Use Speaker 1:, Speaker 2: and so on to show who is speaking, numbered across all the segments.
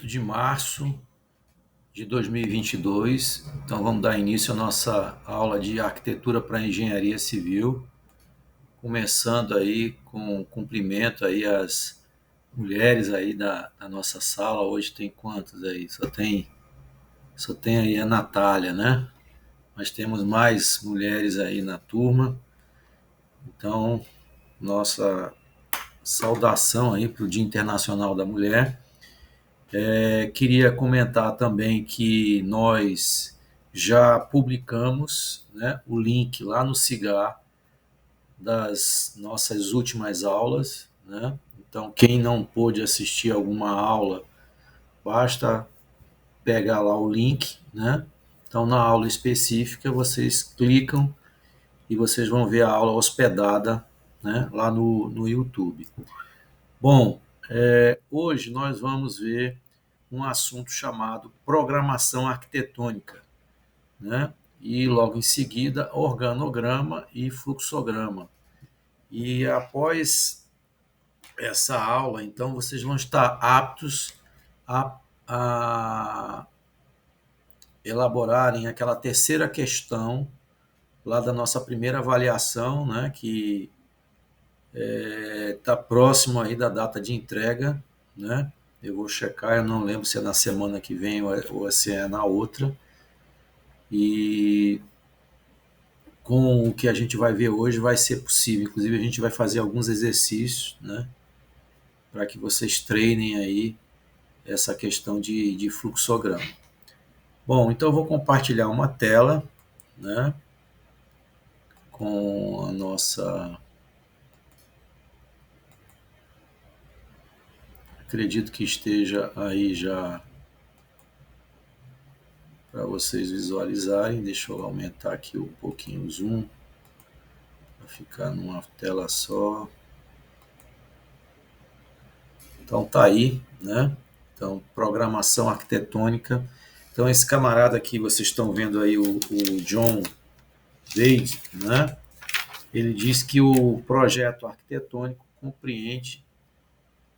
Speaker 1: De março de 2022. Então, vamos dar início à nossa aula de arquitetura para engenharia civil, começando aí com um cumprimento aí às mulheres aí da nossa sala. Hoje tem quantas aí? Só tem aí a Natália, né? Mas temos mais mulheres aí na turma. Então, nossa saudação aí para o Dia Internacional da Mulher. Queria comentar também que nós já publicamos, né, o link lá no Cigar das nossas últimas aulas, né? Então, quem não pôde assistir alguma aula, basta pegar lá o link, né? Então, na aula específica, vocês clicam e vocês vão ver a aula hospedada, né, lá no YouTube. Bom, hoje nós vamos ver um assunto chamado programação arquitetônica, né? E logo em seguida, organograma e fluxograma. E após essa aula, então, vocês vão estar aptos a elaborarem aquela terceira questão lá da nossa primeira avaliação, né? Que está próximo aí da data de entrega, né? Eu vou checar, eu não lembro se é na semana que vem ou se é na outra. E com o que a gente vai ver hoje vai ser possível. Inclusive, a gente vai fazer alguns exercícios, né, para que vocês treinem aí essa questão de fluxograma. Bom, então eu vou compartilhar uma tela, né, com a nossa. Acredito que esteja aí já para vocês visualizarem. Deixa eu aumentar aqui um pouquinho o zoom para ficar numa tela só. Então tá aí, né? Então, programação arquitetônica. Então, esse camarada aqui, vocês estão vendo aí, o John Wade, né? Ele diz que o projeto arquitetônico compreende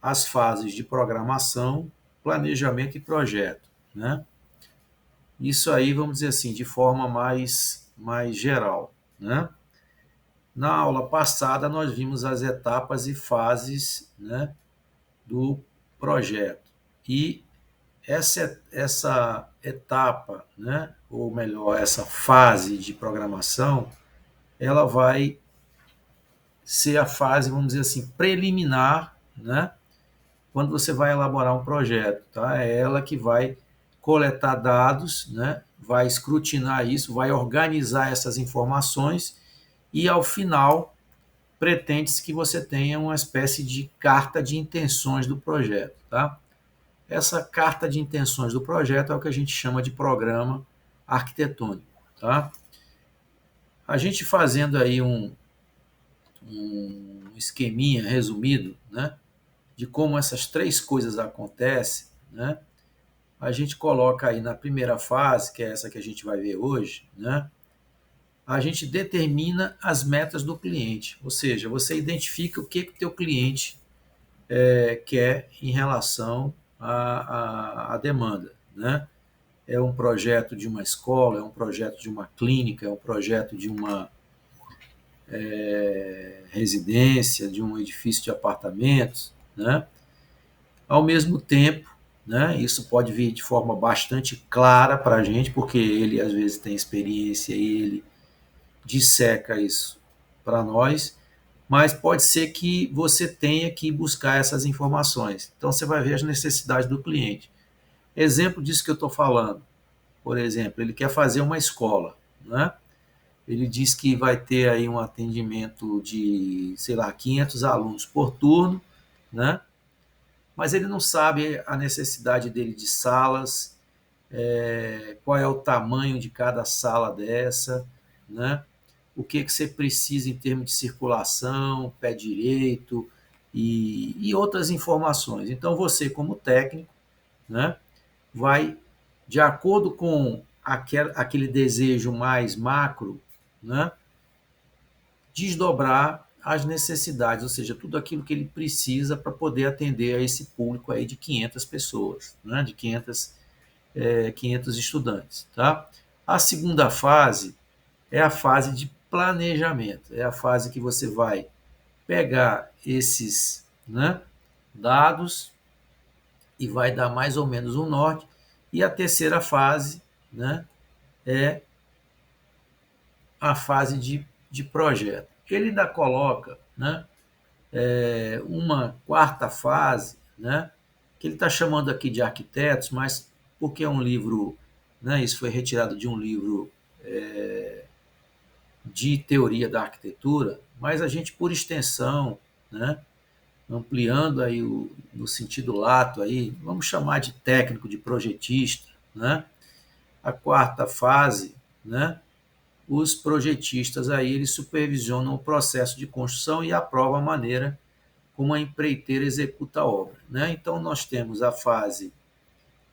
Speaker 1: as fases de programação, planejamento e projeto, né? Isso aí, vamos dizer assim, de forma mais geral, né? Na aula passada, nós vimos as etapas e fases, né, do projeto. E essa etapa, né, ou melhor, essa fase de programação, ela vai ser a fase, vamos dizer assim, preliminar, né, quando você vai elaborar um projeto. Tá? É ela que vai coletar dados, né, vai escrutinar isso, vai organizar essas informações e, ao final, pretende-se que você tenha uma espécie de carta de intenções do projeto. Tá? Essa carta de intenções do projeto é o que a gente chama de programa arquitetônico. Tá? A gente fazendo aí um esqueminha resumido, né, de como essas três coisas acontecem, né, a gente coloca aí na primeira fase, que é essa que a gente vai ver hoje, né, a gente determina as metas do cliente, ou seja, você identifica o que o teu cliente quer em relação à demanda, né? É um projeto de uma escola, é um projeto de uma clínica, é um projeto de uma residência, de um edifício de apartamentos, né? Ao mesmo tempo, né, isso pode vir de forma bastante clara para a gente, porque ele às vezes tem experiência e ele disseca isso para nós, mas pode ser que você tenha que buscar essas informações. Então você vai ver as necessidades do cliente. Exemplo disso que eu estou falando, por exemplo, ele quer fazer uma escola, né? Ele diz que vai ter aí um atendimento de, sei lá, 500 alunos por turno, né? Mas ele não sabe a necessidade dele de salas, qual é o tamanho de cada sala dessa, né? O que você precisa em termos de circulação, pé direito e outras informações. Então você, como técnico, né, vai, de acordo com aquele desejo mais macro, né, desdobrar as necessidades, ou seja, tudo aquilo que ele precisa para poder atender a esse público aí de 500 pessoas, né? De 500 estudantes. Tá? A segunda fase é a fase de planejamento, é a fase que você vai pegar esses, né, dados e vai dar mais ou menos um norte. E a terceira fase, né, é a fase de projeto. Ele ainda coloca, né, uma quarta fase, né, que ele está chamando aqui de arquitetos, mas porque é um livro, né, isso foi retirado de um livro de teoria da arquitetura, mas a gente, por extensão, né, ampliando aí no sentido lato, aí, vamos chamar de técnico, de projetista, né? A quarta fase, né? Os projetistas aí eles supervisionam o processo de construção e aprovam a maneira como a empreiteira executa a obra, né? Então nós temos a fase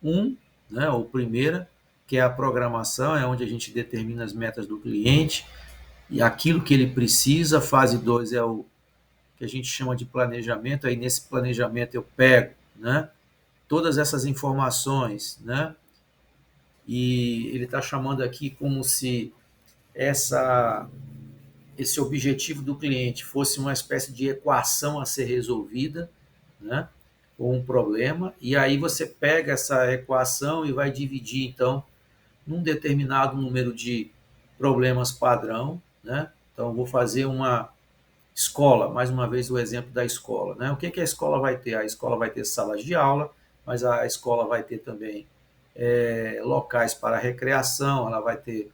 Speaker 1: um, né, ou primeira, que é a programação, é onde a gente determina as metas do cliente e aquilo que ele precisa. A fase 2 é o que a gente chama de planejamento. Aí nesse planejamento eu pego, né, todas essas informações, né, e ele está chamando aqui como se essa, esse objetivo do cliente fosse uma espécie de equação a ser resolvida, né, ou um problema, e aí você pega essa equação e vai dividir, então, num determinado número de problemas padrão, né? Então, vou fazer uma escola, mais uma vez o exemplo da escola, né? O que que a escola vai ter? A escola vai ter salas de aula, mas a escola vai ter também locais para recreação, ela vai ter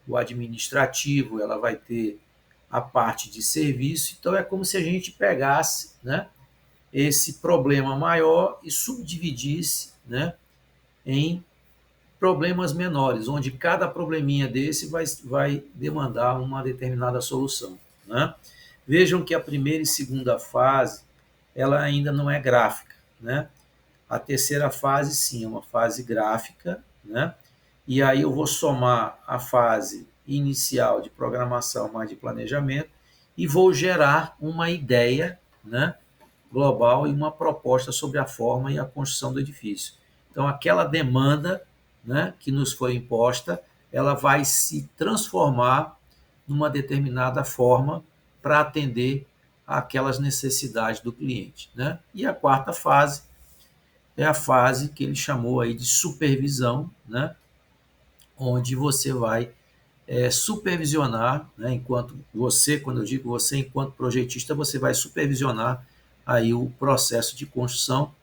Speaker 1: o administrativo, ela vai ter a parte de serviço. Então é como se a gente pegasse, né, esse problema maior e subdividisse, né, em problemas menores, onde cada probleminha desse vai demandar uma determinada solução, né? Vejam que a primeira e segunda fase ela ainda não é gráfica, né? A terceira fase sim é uma fase gráfica, né? E aí eu vou somar a fase inicial de programação mais de planejamento e vou gerar uma ideia, né, global e uma proposta sobre a forma e a construção do edifício. Então, aquela demanda, né, que nos foi imposta, ela vai se transformar numa determinada forma para atender aquelas necessidades do cliente, né? E a quarta fase é a fase que ele chamou aí de supervisão, né? Onde você vai supervisionar, né? Enquanto você, quando eu digo você, enquanto projetista, você vai supervisionar aí o processo de construção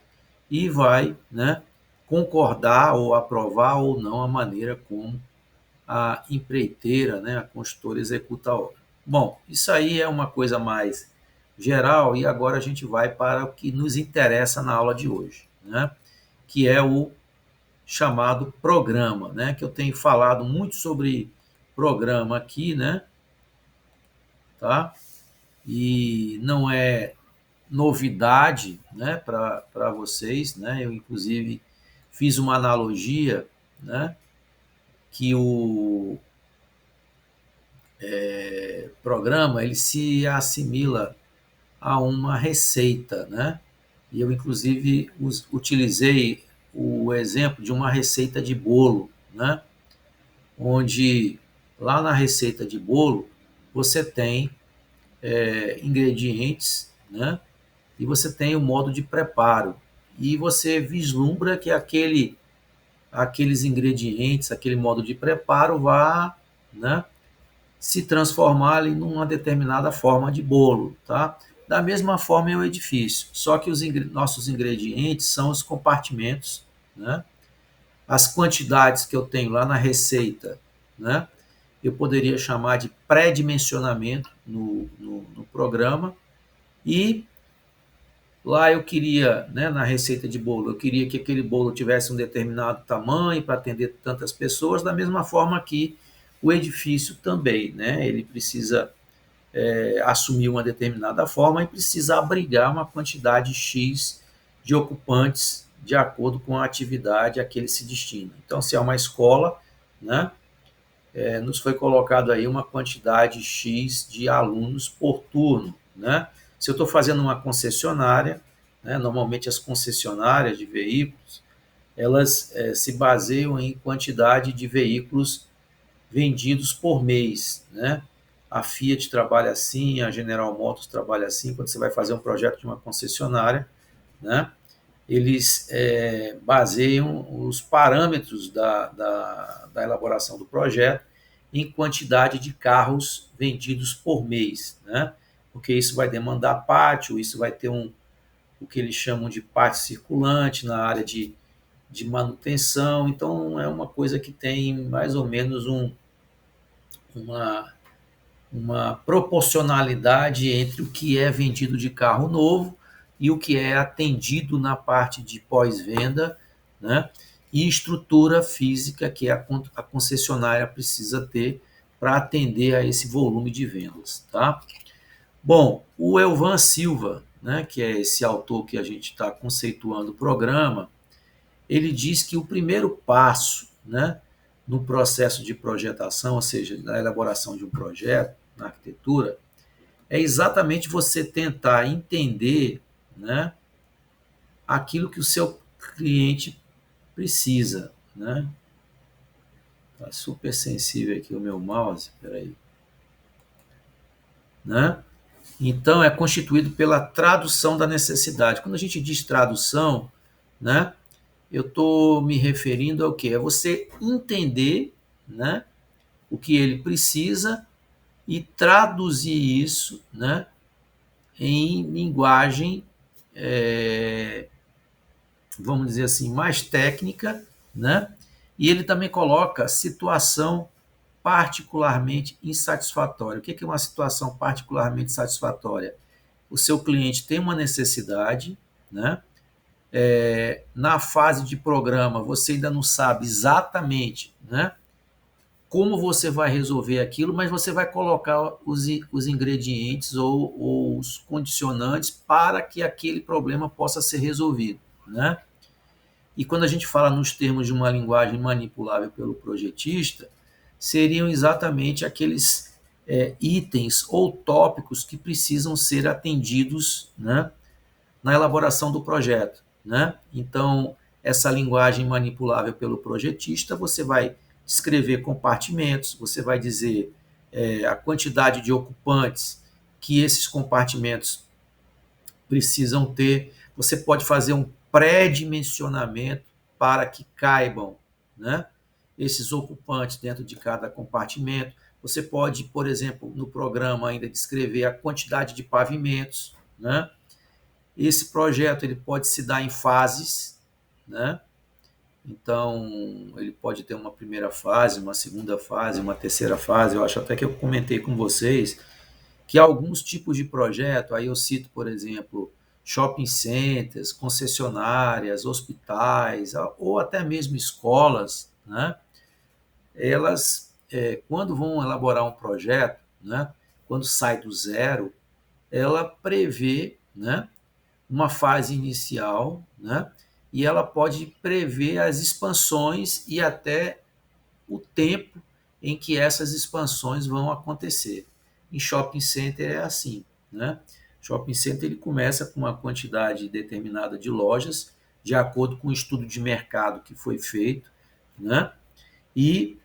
Speaker 1: e vai, né, concordar ou aprovar ou não a maneira como a empreiteira, né, a construtora executa a obra. Bom, isso aí é uma coisa mais geral e agora a gente vai para o que nos interessa na aula de hoje, né, que é o chamado programa, né, que eu tenho falado muito sobre programa aqui, né, tá? E não é novidade, né, para vocês, né? Eu inclusive fiz uma analogia, né, que o programa ele se assimila a uma receita, né? E eu inclusive utilizei o exemplo de uma receita de bolo, né? Onde lá na receita de bolo você tem ingredientes, né? E você tem o modo de preparo. E você vislumbra que aqueles ingredientes, aquele modo de preparo vá, né, se transformar ali numa determinada forma de bolo, tá? Da mesma forma é o edifício, só que os nossos ingredientes são os compartimentos, né? As quantidades que eu tenho lá na receita, né? Eu poderia chamar de pré-dimensionamento no programa. E lá eu queria, né, na receita de bolo, eu queria que aquele bolo tivesse um determinado tamanho para atender tantas pessoas, da mesma forma que o edifício também, né? Ele precisa assumir uma determinada forma e precisa abrigar uma quantidade X de ocupantes de acordo com a atividade a que ele se destina. Então, se é uma escola, né, nos foi colocado aí uma quantidade X de alunos por turno, né? Se eu estou fazendo uma concessionária, né, normalmente as concessionárias de veículos, elas se baseiam em quantidade de veículos vendidos por mês, né? A Fiat trabalha assim, a General Motors trabalha assim. Quando você vai fazer um projeto de uma concessionária, né? Eles baseiam os parâmetros da elaboração do projeto em quantidade de carros vendidos por mês, né? Porque isso vai demandar pátio, isso vai ter o que eles chamam de pátio circulante na área de manutenção. Então, é uma coisa que tem mais ou menos uma, uma proporcionalidade entre o que é vendido de carro novo e o que é atendido na parte de pós-venda, né? E estrutura física que a concessionária precisa ter para atender a esse volume de vendas, tá? Bom, o Elvan Silva, né, que é esse autor que a gente está conceituando o programa, ele diz que o primeiro passo, né, no processo de projetação, ou seja, na elaboração de um projeto, na arquitetura, é exatamente você tentar entender, né, aquilo que o seu cliente precisa, né? Tá super sensível aqui o meu mouse, peraí, né? Então é constituído pela tradução da necessidade. Quando a gente diz tradução, né, eu estou me referindo ao que é você entender, né, o que ele precisa e traduzir isso, né, em linguagem, vamos dizer assim, mais técnica, né? E ele também coloca situação particularmente insatisfatória. O que é uma situação particularmente satisfatória? O seu cliente tem uma necessidade, né? Na fase de programa, você ainda não sabe exatamente, né, como você vai resolver aquilo, mas você vai colocar os ingredientes ou os condicionantes para que aquele problema possa ser resolvido, né? E quando a gente fala nos termos de uma linguagem manipulável pelo projetista, seriam exatamente aqueles itens ou tópicos que precisam ser atendidos, né, na elaboração do projeto, né? Então, essa linguagem manipulável pelo projetista, você vai descrever compartimentos, você vai dizer a quantidade de ocupantes que esses compartimentos precisam ter. Você pode fazer um pré-dimensionamento para que caibam, né, esses ocupantes dentro de cada compartimento. Você pode, por exemplo, no programa ainda descrever a quantidade de pavimentos, né? Esse projeto ele pode se dar em fases, né? Então, ele pode ter uma primeira fase, uma segunda fase, uma terceira fase. Eu acho até que eu comentei com vocês que alguns tipos de projeto, aí eu cito, por exemplo, shopping centers, concessionárias, hospitais, ou até mesmo escolas, né? Elas, quando vão elaborar um projeto, né? Quando sai do zero, ela prevê, né, uma fase inicial, né? E ela pode prever as expansões e até o tempo em que essas expansões vão acontecer. Em shopping center é assim, né? Shopping center ele começa com uma quantidade determinada de lojas, de acordo com o estudo de mercado que foi feito, né? E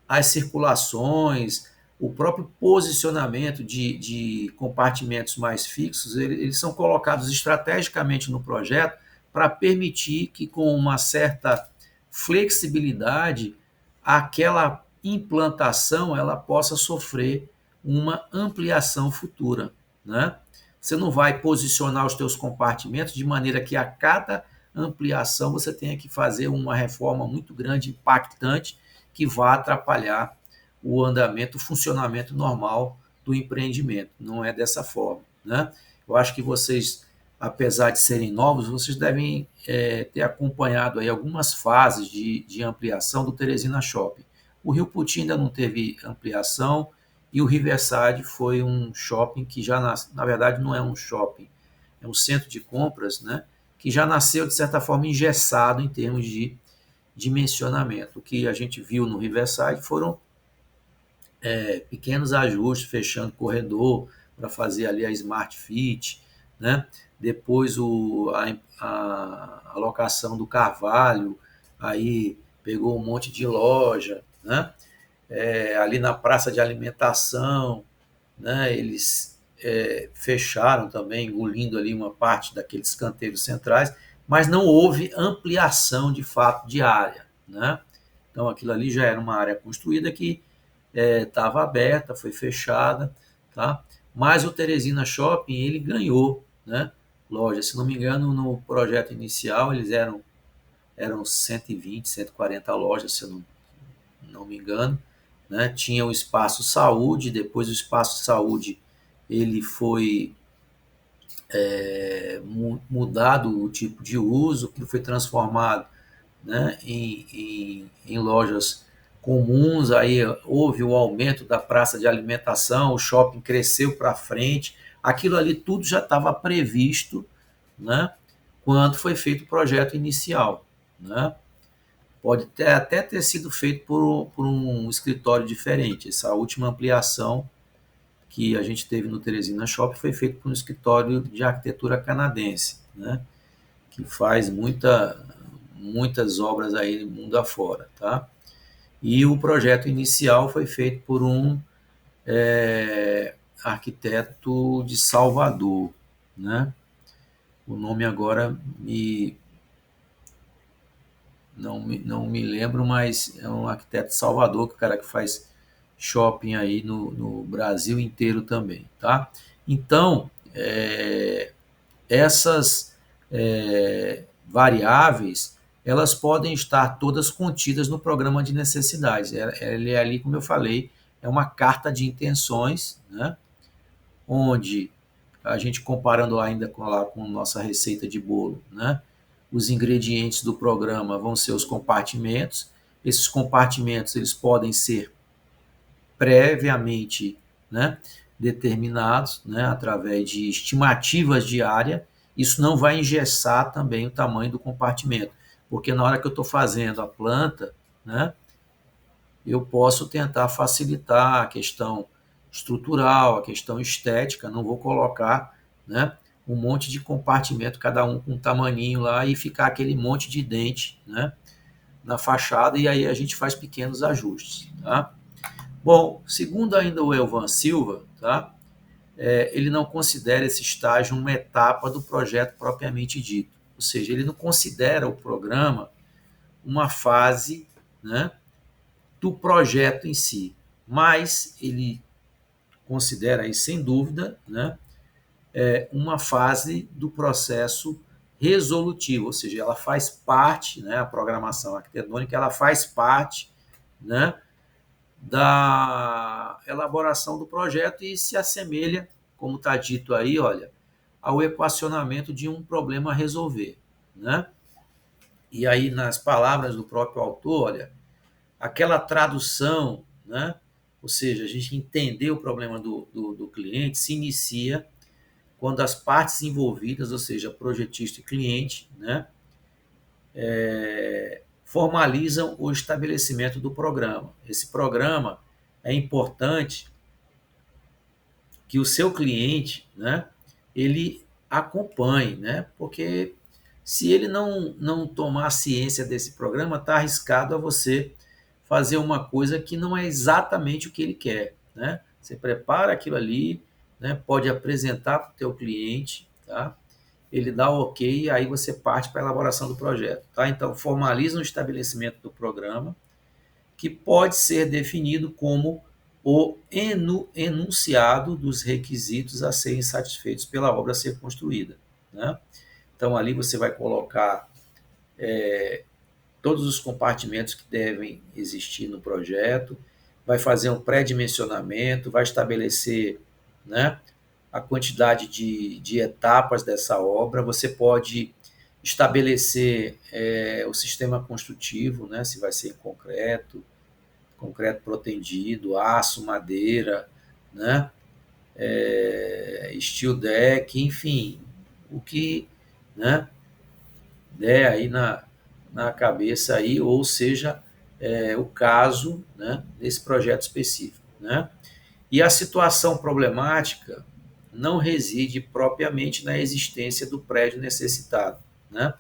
Speaker 1: as circulações, o próprio posicionamento de compartimentos mais fixos, eles são colocados estrategicamente no projeto para permitir que, com uma certa flexibilidade, aquela implantação ela possa sofrer uma ampliação futura, né? Você não vai posicionar os teus compartimentos de maneira que a cada ampliação você tenha que fazer uma reforma muito grande, impactante, que vá atrapalhar o andamento, o funcionamento normal do empreendimento. Não é dessa forma, né? Eu acho que vocês, apesar de serem novos, vocês devem ter acompanhado aí algumas fases de ampliação do Teresina Shopping. O Rio Puti ainda não teve ampliação e o Riverside foi um shopping que já, na verdade, não é um shopping, é um centro de compras, né? Que já nasceu, de certa forma, engessado em termos de dimensionamento. O que a gente viu no Riverside foram pequenos ajustes, fechando corredor, para fazer ali a Smart Fit, né? Depois a locação do Carvalho, aí pegou um monte de loja, né? Ali na praça de alimentação, né? Eles fecharam também, engolindo ali uma parte daqueles canteiros centrais, mas não houve ampliação de fato de área, né? Então aquilo ali já era uma área construída que estava aberta, foi fechada, tá? Mas o Teresina Shopping ele ganhou, né? Loja, se não me engano, no projeto inicial eles eram 120, 140 lojas, se eu não me engano, né? Tinha o Espaço Saúde, depois o Espaço Saúde ele foi mudado o tipo de uso, que foi transformado, né, em lojas comuns, aí houve o aumento da praça de alimentação, o shopping cresceu para frente, aquilo ali tudo já estava previsto, né, quando foi feito o projeto inicial, né? Pode até ter sido feito por um escritório diferente. Essa última ampliação que a gente teve no Teresina Shopping foi feita por um escritório de arquitetura canadense, né? Que faz muitas obras aí mundo afora, tá? E o projeto inicial foi feito por um arquiteto de Salvador, né? O nome agora não me lembro, mas é um arquiteto de Salvador, que é o cara que faz shopping aí no Brasil inteiro também, tá? Então, essas variáveis, elas podem estar todas contidas no programa de necessidades. Ele é ali, como eu falei, é uma carta de intenções, né? Onde a gente comparando ainda com nossa receita de bolo, né? Os ingredientes do programa vão ser os compartimentos. Esses compartimentos eles podem ser previamente, né, determinados, né, através de estimativas de área. Isso não vai engessar também o tamanho do compartimento, porque na hora que eu estou fazendo a planta, né, eu posso tentar facilitar a questão estrutural, a questão estética, não vou colocar, né, um monte de compartimento, cada um com um tamaninho lá, e ficar aquele monte de dente, né, na fachada, e aí a gente faz pequenos ajustes, tá? Bom, segundo ainda o Elvan Silva, tá, ele não considera esse estágio uma etapa do projeto propriamente dito, ou seja, ele não considera o programa uma fase, né, do projeto em si, mas ele considera aí, sem dúvida, né, uma fase do processo resolutivo, ou seja, ela faz parte, né, a programação arquitetônica, ela faz parte, né, da elaboração do projeto e se assemelha, como está dito aí, olha, ao equacionamento de um problema a resolver, né? E aí, nas palavras do próprio autor, olha, aquela tradução, né? Ou seja, a gente entender o problema do cliente se inicia quando as partes envolvidas, ou seja, projetista e cliente, né, formalizam o estabelecimento do programa. Esse programa é importante que o seu cliente, né, ele acompanhe, né, porque se ele não tomar ciência desse programa, está arriscado a você fazer uma coisa que não é exatamente o que ele quer, né? Você prepara aquilo ali, né, pode apresentar para o teu cliente, tá? Ele dá o ok, e aí você parte para a elaboração do projeto, tá? Então, formaliza o estabelecimento do programa, que pode ser definido como o enunciado dos requisitos a serem satisfeitos pela obra a ser construída, né? Então, ali você vai colocar todos os compartimentos que devem existir no projeto, vai fazer um pré-dimensionamento, vai estabelecer, né, a quantidade de etapas dessa obra, você pode estabelecer o sistema construtivo, né, se vai ser em concreto, concreto protendido, aço, madeira, né, steel deck, enfim, o que, né, der aí na cabeça aí, ou seja, o caso, né, desse projeto específico, né? E a situação problemática, não reside propriamente na existência do prédio necessitado, né?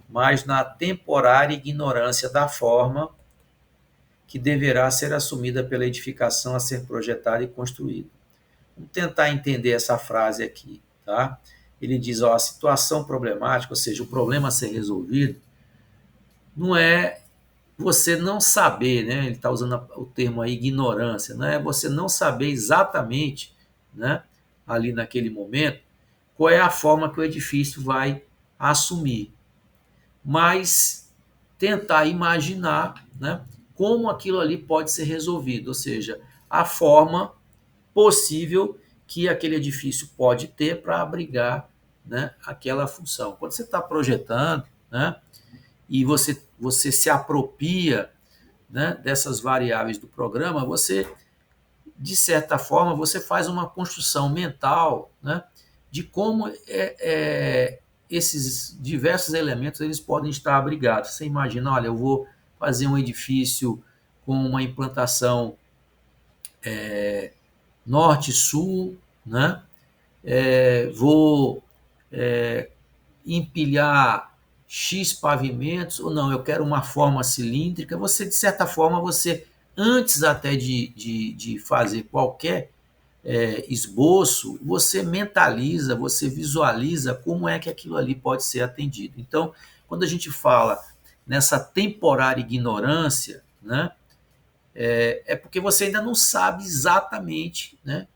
Speaker 1: Mas na temporária ignorância da forma que deverá ser assumida pela edificação a ser projetada e construída. Vamos tentar entender essa frase aqui, tá? Ele diz, ó, a situação problemática, ou seja, o problema a ser resolvido, não é você não saber, né? Ele está usando o termo aí, ignorância, não é você não saber exatamente, né, ali naquele momento, qual é a forma que o edifício vai assumir, mas tentar imaginar, né, como aquilo ali pode ser resolvido, ou seja, a forma possível que aquele edifício pode ter para abrigar, né, aquela função. Quando você está projetando, né, e você se apropria, né, dessas variáveis do programa, você, de certa forma, você faz uma construção mental, né, de como esses diversos elementos eles podem estar abrigados. Você imagina, olha, eu vou fazer um edifício com uma implantação norte-sul, né? Vou empilhar X pavimentos, ou não, eu quero uma forma cilíndrica. Você, de certa forma, você, antes até de fazer qualquer esboço, você mentaliza, você visualiza como é que aquilo ali pode ser atendido. Então, quando a gente fala nessa temporária ignorância, né, porque você ainda não sabe exatamente, né,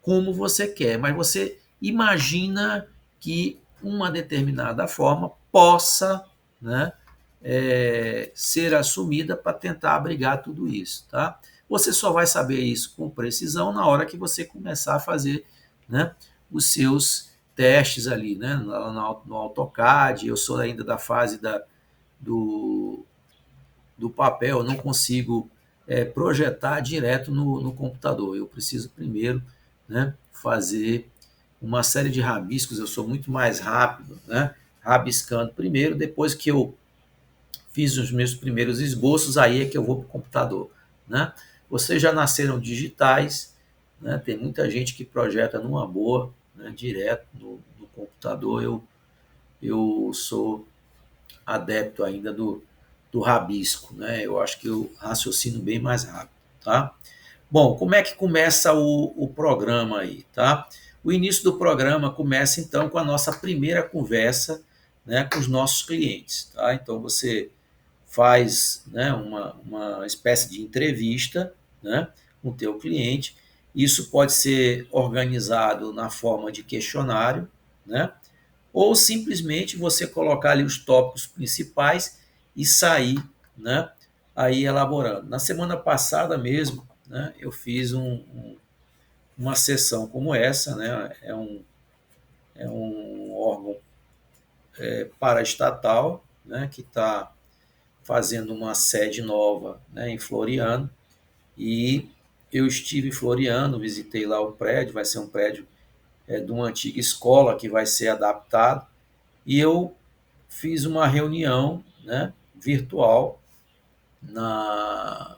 Speaker 1: como você quer, mas você imagina que uma determinada forma possa, né, ser assumida para tentar abrigar tudo isso. Tá? Você só vai saber isso com precisão na hora que você começar a fazer, né, os seus testes ali, né, no AutoCAD. Eu sou ainda da fase do, do papel, eu não consigo projetar direto no computador. Eu preciso primeiro, né, fazer uma série de rabiscos. Eu sou muito mais rápido, né, rabiscando primeiro, depois que eu fiz os meus primeiros esboços, aí é que eu vou para o computador. Né? Vocês já nasceram digitais, né? Tem muita gente que projeta numa boa, né, direto no computador. Eu sou adepto ainda do rabisco, né? Eu acho que eu raciocino bem mais rápido, tá? Bom, como é que começa o programa aí, tá? O início do programa começa então com a nossa primeira conversa, né, com os nossos clientes, tá? Então você faz, né, uma espécie de entrevista, né, com o teu cliente. Isso pode ser organizado na forma de questionário, né, ou simplesmente você colocar ali os tópicos principais e sair, né, aí elaborando. Na semana passada mesmo, né, eu fiz uma sessão como essa, né, é um órgão paraestatal, né, que está fazendo uma sede nova, né, em Floriano, e eu estive em Floriano, visitei lá o prédio, vai ser um prédio de uma antiga escola que vai ser adaptado, e eu fiz uma reunião, né, virtual na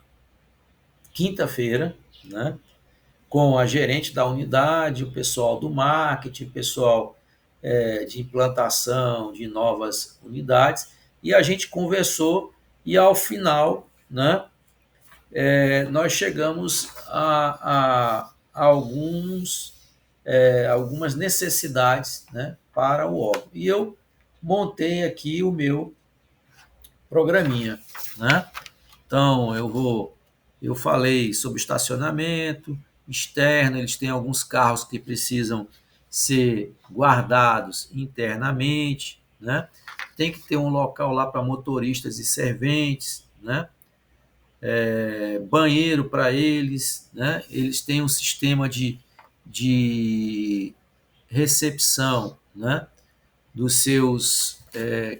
Speaker 1: quinta-feira, né, com a gerente da unidade, o pessoal do marketing, o pessoal de implantação de novas unidades, e a gente conversou e ao final, né, nós chegamos a algumas necessidades, né, para o órgão. E eu montei aqui o meu programinha, né? Então, eu falei sobre estacionamento externo, eles têm alguns carros que precisam ser guardados internamente, né? Tem que ter um local lá para motoristas e serventes, né? Banheiro para eles, né? Eles têm um sistema de recepção, né, dos seus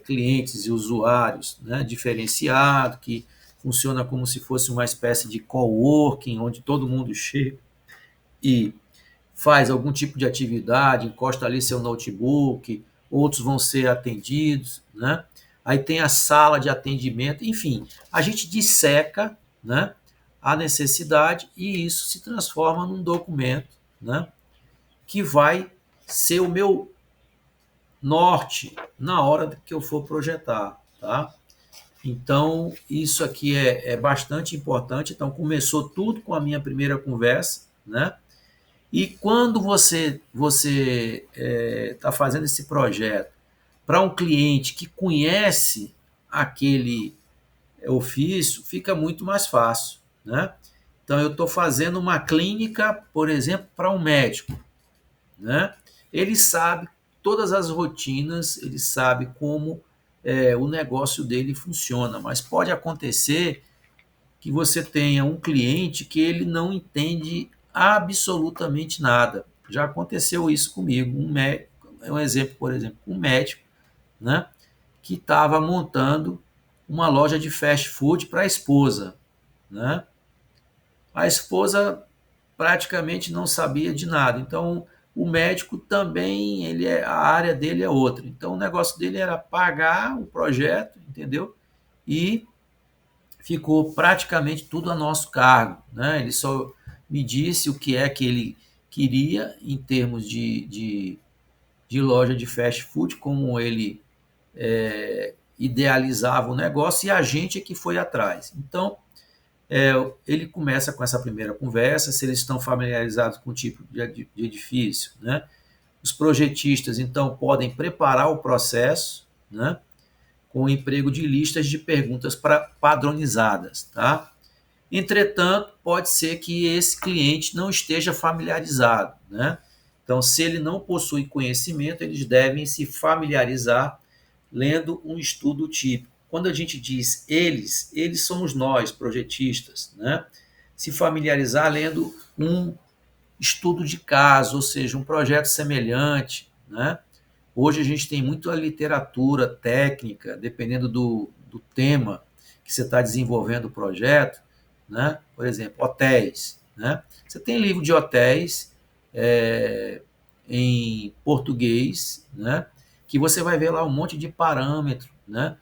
Speaker 1: clientes e usuários, né, diferenciado, que funciona como se fosse uma espécie de coworking, onde todo mundo chega e faz algum tipo de atividade, encosta ali seu notebook, outros vão ser atendidos, né? Aí tem a sala de atendimento, enfim, a gente disseca, né, a necessidade e isso se transforma num documento, né, que vai ser o meu norte na hora que eu for projetar, tá? Então, isso aqui é bastante importante. Então, começou tudo com a minha primeira conversa, né? E quando você está fazendo esse projeto para um cliente que conhece aquele ofício, fica muito mais fácil, né? Então, eu estou fazendo uma clínica, por exemplo, para um médico, né? Ele sabe todas as rotinas, ele sabe como o negócio dele funciona, mas pode acontecer que você tenha um cliente que ele não entende absolutamente nada. Já aconteceu isso comigo. Um exemplo, por exemplo, um médico, né, que estava montando uma loja de fast food para a esposa, né? A esposa praticamente não sabia de nada. Então, o médico também, a área dele é outra. Então, o negócio dele era pagar o projeto, entendeu? E ficou praticamente tudo a nosso cargo, né? Ele só me disse o que é que ele queria em termos de loja de fast food, como ele idealizava o negócio, e a gente é que foi atrás. Então, ele começa com essa primeira conversa, se eles estão familiarizados com o tipo de edifício, né? Os projetistas, então, podem preparar o processo, né, com o emprego de listas de perguntas padronizadas, tá? Entretanto, pode ser que esse cliente não esteja familiarizado, né? Então, se ele não possui conhecimento, eles devem se familiarizar lendo um estudo típico. Quando a gente diz eles somos nós, projetistas, né? Se familiarizar lendo um estudo de caso, ou seja, um projeto semelhante, né? Hoje a gente tem muita literatura técnica, dependendo do tema que você está desenvolvendo o projeto, né? Por exemplo, hotéis, né? Você tem livro de hotéis em português, né? Que você vai ver lá um monte de parâmetros, né?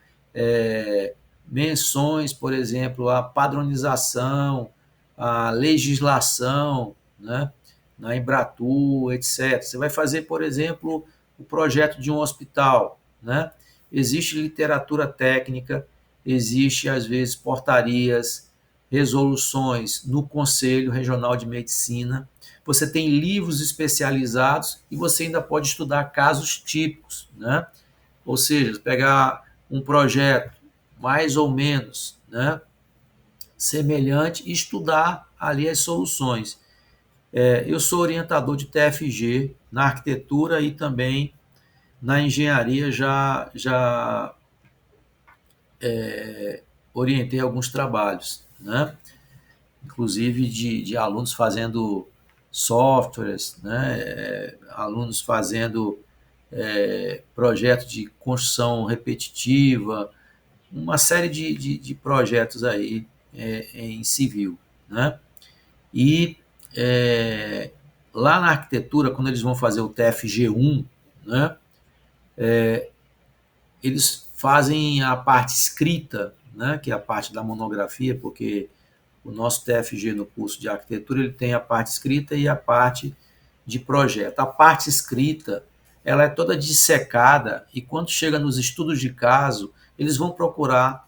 Speaker 1: Menções, por exemplo, a padronização, a legislação, né? Na Embratur, etc. Você vai fazer, por exemplo, o projeto de um hospital, né? Existe literatura técnica, existe às vezes portarias, resoluções no Conselho Regional de Medicina. Você tem livros especializados e você ainda pode estudar casos típicos, né? Ou seja, pegar um projeto mais ou menos, né, semelhante e estudar ali as soluções. Eu sou orientador de TFG na arquitetura e também na engenharia já orientei alguns trabalhos, né? Inclusive de alunos fazendo softwares, né? Alunos fazendo projetos de construção repetitiva, uma série de projetos aí em civil, né? E lá na arquitetura, quando eles vão fazer o TFG1, né? Eles fazem a parte escrita, né, que é a parte da monografia, porque o nosso TFG no curso de arquitetura ele tem a parte escrita e a parte de projeto. A parte escrita ela é toda dissecada e quando chega nos estudos de caso, eles vão procurar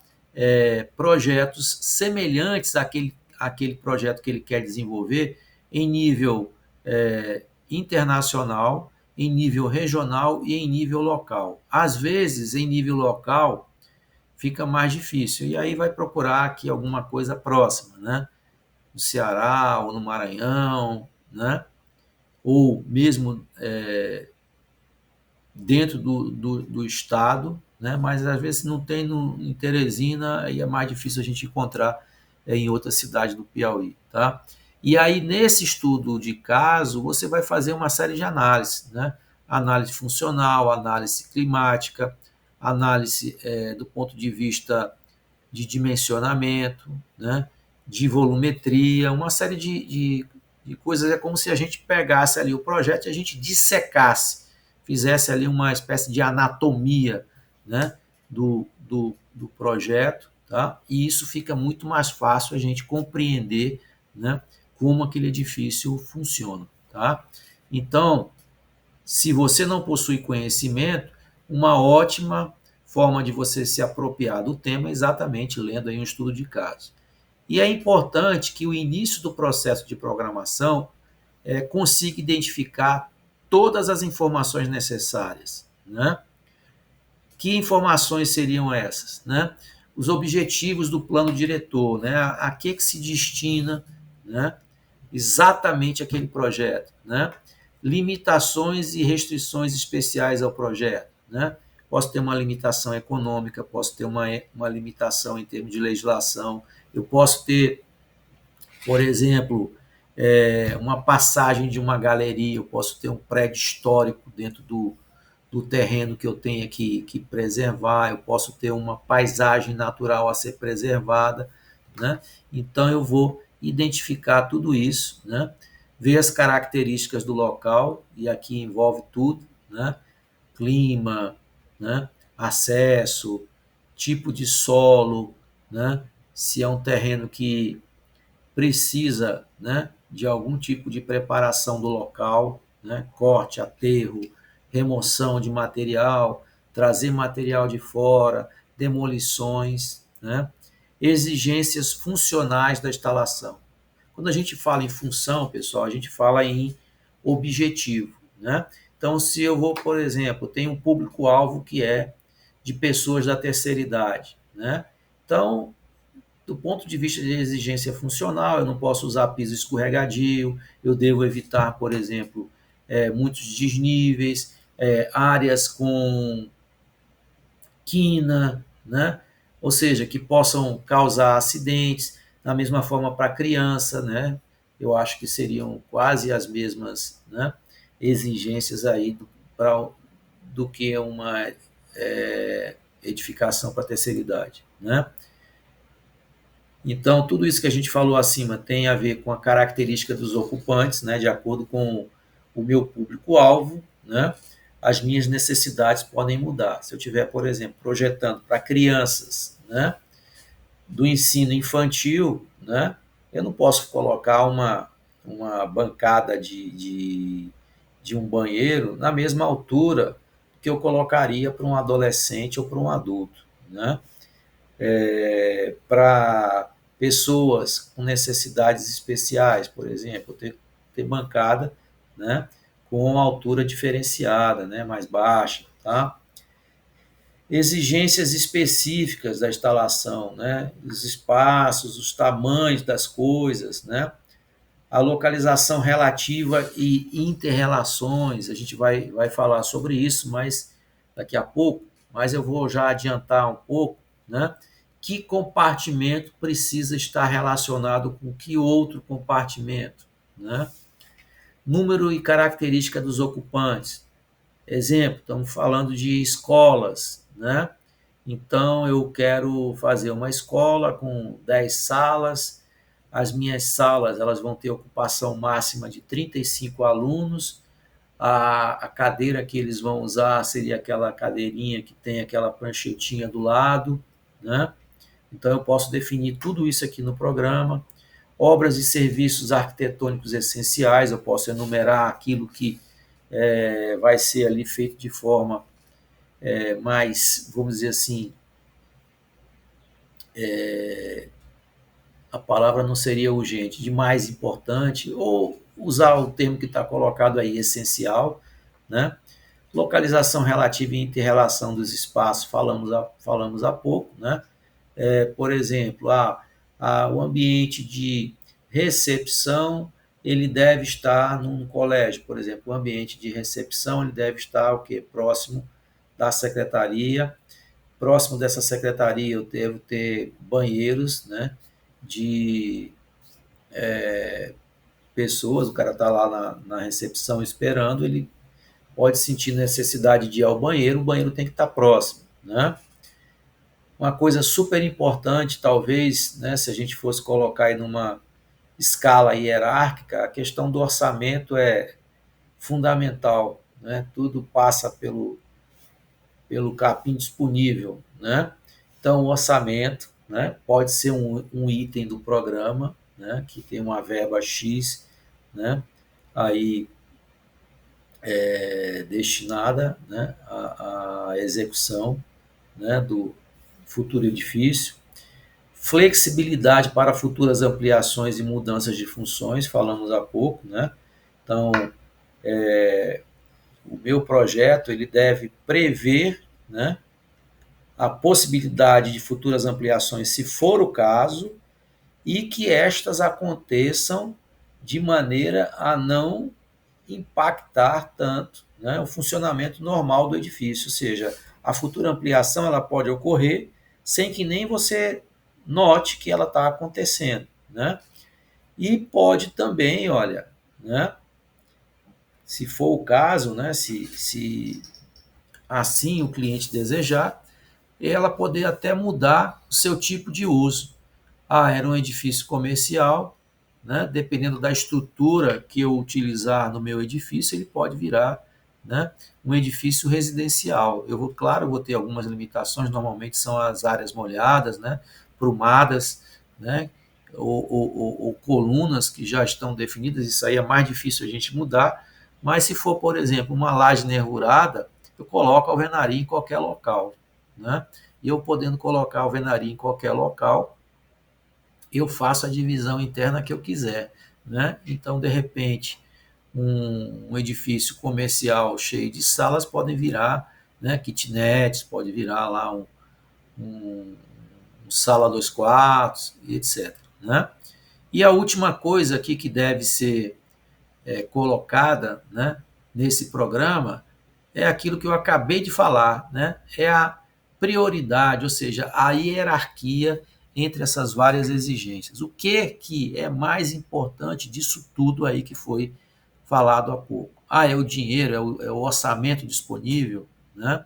Speaker 1: projetos semelhantes àquele projeto que ele quer desenvolver em nível internacional, em nível regional e em nível local. Às vezes, em nível local, fica mais difícil. E aí vai procurar aqui alguma coisa próxima, né? No Ceará ou no Maranhão, né? Ou mesmo dentro do estado, né? Mas às vezes não tem em Teresina, aí é mais difícil a gente encontrar em outra cidade do Piauí, tá? E aí, nesse estudo de caso, você vai fazer uma série de análises, né? Análise funcional, análise climática, análise do ponto de vista de dimensionamento, né? De volumetria, uma série de coisas. É como se a gente pegasse ali o projeto e a gente dissecasse, fizesse ali uma espécie de anatomia, né? Do projeto, tá? E isso fica muito mais fácil a gente compreender, né? Como aquele edifício funciona, tá? Então, se você não possui conhecimento, uma ótima forma de você se apropriar do tema é exatamente lendo aí um estudo de caso. E é importante que o início do processo de programação consiga identificar todas as informações necessárias, né? Que informações seriam essas, né? Os objetivos do plano diretor, né? A que se destina, né? Exatamente aquele projeto, né? Limitações e restrições especiais ao projeto, né? Posso ter uma limitação econômica, posso ter uma limitação em termos de legislação, eu posso ter, por exemplo, uma passagem de uma galeria, eu posso ter um prédio histórico dentro do terreno que eu tenha que preservar, eu posso ter uma paisagem natural a ser preservada, né? Então eu vou identificar tudo isso, né? Ver as características do local, e aqui envolve tudo, né? Clima, né? Acesso, tipo de solo, né? Se é um terreno que precisa, né, de algum tipo de preparação do local, né, corte, aterro, remoção de material, trazer material de fora, demolições, né, exigências funcionais da instalação. Quando a gente fala em função, pessoal, a gente fala em objetivo, né? Então, se eu vou, por exemplo, tem um público-alvo que é de pessoas da terceira idade, né? Então, do ponto de vista de exigência funcional, eu não posso usar piso escorregadio, eu devo evitar, por exemplo, muitos desníveis, áreas com quina, né? Ou seja, que possam causar acidentes, da mesma forma para a criança, né? Eu acho que seriam quase as mesmas, né, exigências aí do que uma edificação para a terceira idade, né? Então, tudo isso que a gente falou acima tem a ver com a característica dos ocupantes, né, de acordo com o meu público-alvo, né, as minhas necessidades podem mudar. Se eu tiver, por exemplo, projetando para crianças, né, do ensino infantil, né, eu não posso colocar uma bancada de um banheiro na mesma altura que eu colocaria para um adolescente ou para um adulto, né? Para pessoas com necessidades especiais, por exemplo, ter bancada, né, com altura diferenciada, né, mais baixa, tá? Exigências específicas da instalação, né, os espaços, os tamanhos das coisas, né, a localização relativa e interrelações, a gente vai falar sobre isso, mas daqui a pouco, mas eu vou já adiantar um pouco, né? Que compartimento precisa estar relacionado com que outro compartimento, né? Número e característica dos ocupantes. Exemplo, estamos falando de escolas, né? Então, eu quero fazer uma escola com 10 salas. As minhas salas elas vão ter ocupação máxima de 35 alunos. A cadeira que eles vão usar seria aquela cadeirinha que tem aquela pranchetinha do lado, né? Então, eu posso definir tudo isso aqui no programa. Obras e serviços arquitetônicos essenciais, eu posso enumerar aquilo que vai ser ali feito de forma mais, vamos dizer assim, a palavra não seria urgente, de mais importante, ou usar o termo que está colocado aí, essencial, né? Localização relativa e inter-relação dos espaços, falamos há pouco, né? Por exemplo, o ambiente de recepção, ele deve estar num colégio, por exemplo, o ambiente de recepção, ele deve estar o quê? Próximo da secretaria. Próximo dessa secretaria eu devo ter banheiros, né, de pessoas, o cara está lá na recepção esperando, ele pode sentir necessidade de ir ao banheiro, o banheiro tem que estar próximo, né? Uma coisa super importante, talvez, né, se a gente fosse colocar aí numa escala hierárquica, a questão do orçamento é fundamental, né? Tudo passa pelo capim disponível, né? Então, o orçamento, né, pode ser um item do programa, né, que tem uma verba X, né, aí destinada, né, à execução, né, do futuro edifício, flexibilidade para futuras ampliações e mudanças de funções, falamos há pouco, né? Então, o meu projeto ele deve prever, né, a possibilidade de futuras ampliações, se for o caso, e que estas aconteçam de maneira a não impactar tanto, né, o funcionamento normal do edifício, ou seja, a futura ampliação ela pode ocorrer sem que nem você note que ela está acontecendo, né? E pode também, olha, né, se for o caso, né, se assim o cliente desejar, ela poder até mudar o seu tipo de uso. Ah, era um edifício comercial, né? Dependendo da estrutura que eu utilizar no meu edifício, ele pode virar, né, um edifício residencial. Eu vou, claro, vou ter algumas limitações, normalmente são as áreas molhadas, né, prumadas, né, ou colunas que já estão definidas, isso aí é mais difícil a gente mudar, mas se for, por exemplo, uma laje nervurada, eu coloco a alvenaria em qualquer local, né? E eu podendo colocar a alvenaria em qualquer local, eu faço a divisão interna que eu quiser, né? Então, de repente, um edifício comercial cheio de salas podem virar, né, kitnets, pode virar lá um sala 2 quartos, etc. Né? E a última coisa aqui que deve ser colocada, né, nesse programa é aquilo que eu acabei de falar, né? É a prioridade, ou seja, a hierarquia entre essas várias exigências. O que é mais importante disso tudo aí que foi falado há pouco? Ah, é o dinheiro, é o orçamento disponível, né?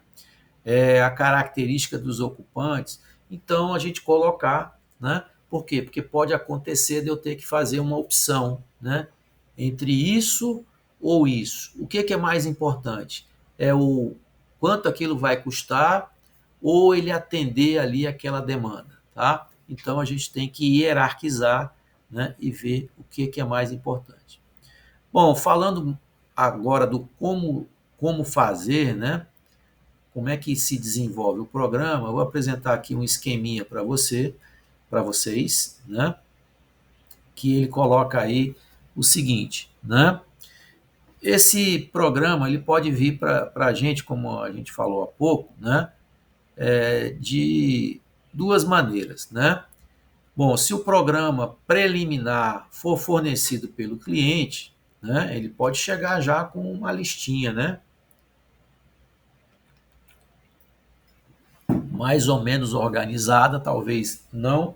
Speaker 1: É a característica dos ocupantes. Então, a gente colocar, né? Por quê? Porque pode acontecer de eu ter que fazer uma opção, né, entre isso ou isso. O que é mais importante? É o quanto aquilo vai custar ou ele atender ali aquela demanda, tá? Então, a gente tem que hierarquizar, né, e ver o que é mais importante. Bom, falando agora do como fazer, né? Como é que se desenvolve o programa, eu vou apresentar aqui um esqueminha para vocês, né? Que ele coloca aí o seguinte, né? Esse programa ele pode vir para a gente, como a gente falou há pouco, né? De duas maneiras, né? Bom, se o programa preliminar for fornecido pelo cliente, né? Ele pode chegar já com uma listinha, né? Mais ou menos organizada, talvez não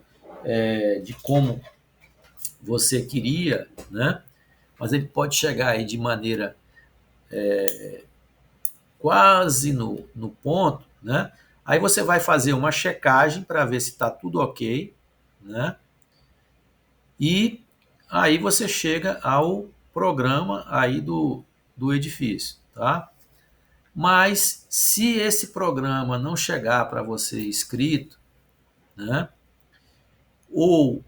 Speaker 1: de como você queria, né? Mas ele pode chegar aí de maneira quase no ponto, né? Aí você vai fazer uma checagem para ver se está tudo ok, né? E aí você chega ao programa aí do edifício, tá? Mas se esse programa não chegar para você escrito, né? Ou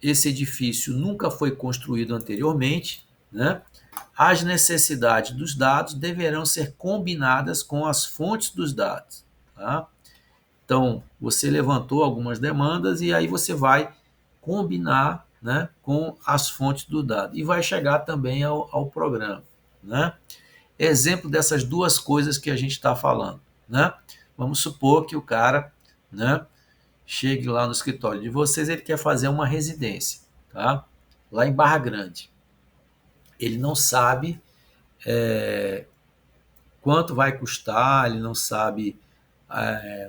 Speaker 1: esse edifício nunca foi construído anteriormente, né? As necessidades dos dados deverão ser combinadas com as fontes dos dados. Tá? Então, você levantou algumas demandas e aí você vai combinar, né, com as fontes do dado e vai chegar também ao programa. Né? Exemplo dessas duas coisas que a gente está falando. Né? Vamos supor que o cara, né, chegue lá no escritório de vocês, ele quer fazer uma residência, tá? Lá em Barra Grande. Ele não sabe quanto vai custar, ele não sabe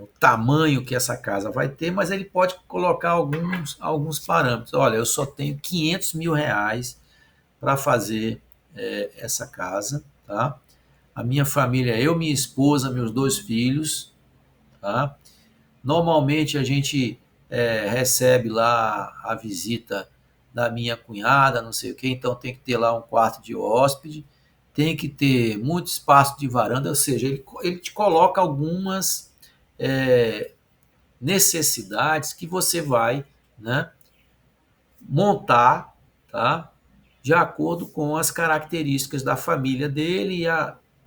Speaker 1: o tamanho que essa casa vai ter, mas ele pode colocar alguns parâmetros. Olha, eu só tenho R$ 500.000 para fazer essa casa, tá? A minha família, eu, minha esposa, meus 2 filhos, tá? Normalmente a gente recebe lá a visita da minha cunhada, não sei o quê, então tem que ter lá um quarto de hóspede, tem que ter muito espaço de varanda, ou seja, ele te coloca algumas é, necessidades que você vai, né, montar, tá, de acordo com as características da família dele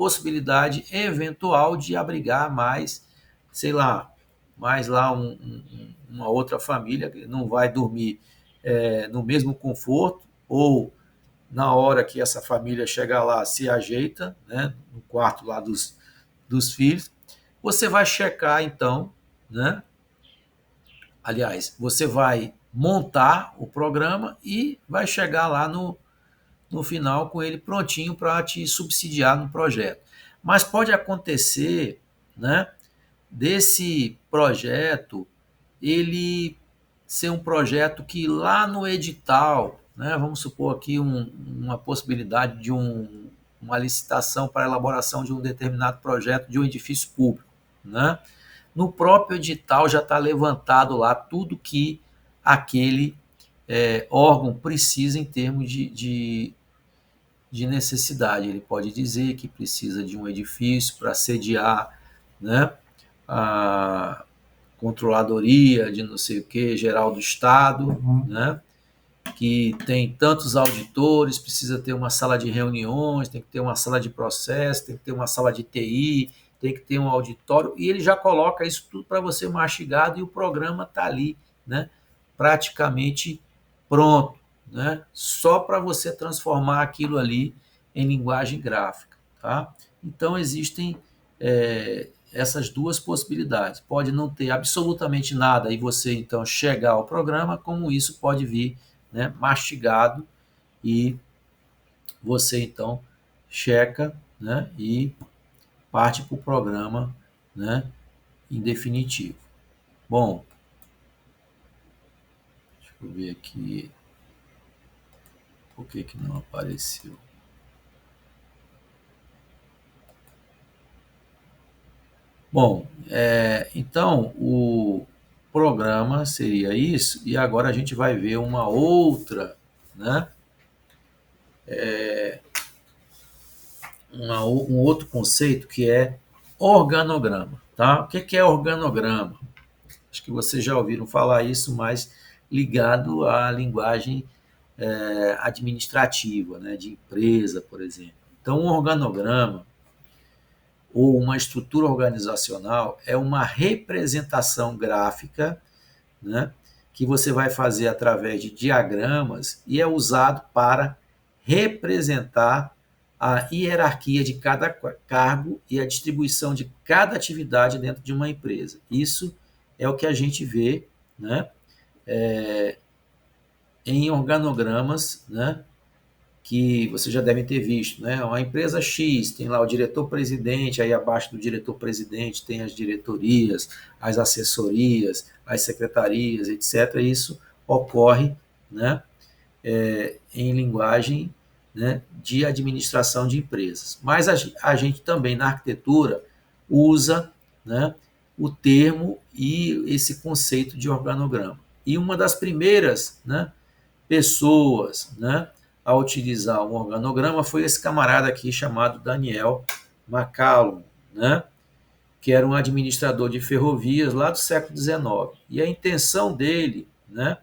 Speaker 1: possibilidade eventual de abrigar mais, sei lá, mais lá uma outra família que não vai dormir no mesmo conforto, ou na hora que essa família chegar lá, se ajeita, né, no quarto lá dos filhos, você vai checar então, né? Aliás, você vai montar o programa e vai chegar lá no final com ele prontinho para te subsidiar no projeto. Mas pode acontecer, né, desse projeto ele ser um projeto que lá no edital, né, vamos supor aqui uma possibilidade de uma licitação para a elaboração de um determinado projeto de um edifício público, né? No próprio edital já está levantado lá tudo que aquele órgão precisa em termos de necessidade. Ele pode dizer que precisa de um edifício para sediar, né, a controladoria de não sei o que, geral do Estado, né, que tem tantos auditores, precisa ter uma sala de reuniões, tem que ter uma sala de processo, tem que ter uma sala de TI, tem que ter um auditório, e ele já coloca isso tudo para você mastigado e o programa está ali, né, praticamente pronto, né, só para você transformar aquilo ali em linguagem gráfica. Tá? Então, existem essas duas possibilidades. Pode não ter absolutamente nada e você, então, chegar ao programa, como isso pode vir, né, mastigado e você, então, checa, né, e parte para o programa, né, em definitivo. Bom, deixa eu ver aqui por que não apareceu. Bom, então o programa seria isso, e agora a gente vai ver uma outra, né, um outro conceito que é organograma. Tá? O que é organograma? Acho que vocês já ouviram falar isso, mas ligado à linguagem administrativa, né, de empresa, por exemplo. Então, um organograma ou uma estrutura organizacional é uma representação gráfica, né, que você vai fazer através de diagramas e é usado para representar a hierarquia de cada cargo e a distribuição de cada atividade dentro de uma empresa. Isso é o que a gente vê, né, em organogramas, né, que vocês já devem ter visto, né? Uma empresa X tem lá o diretor-presidente, aí abaixo do diretor-presidente tem as diretorias, as assessorias, as secretarias, etc. Isso ocorre, né, em linguagem, né, de administração de empresas. Mas a gente também na arquitetura usa, né, o termo e esse conceito de organograma. E uma das primeiras, né, pessoas, né, a utilizar um organograma foi esse camarada aqui chamado Daniel McCallum, né, que era um administrador de ferrovias lá do século XIX. E a intenção dele, né,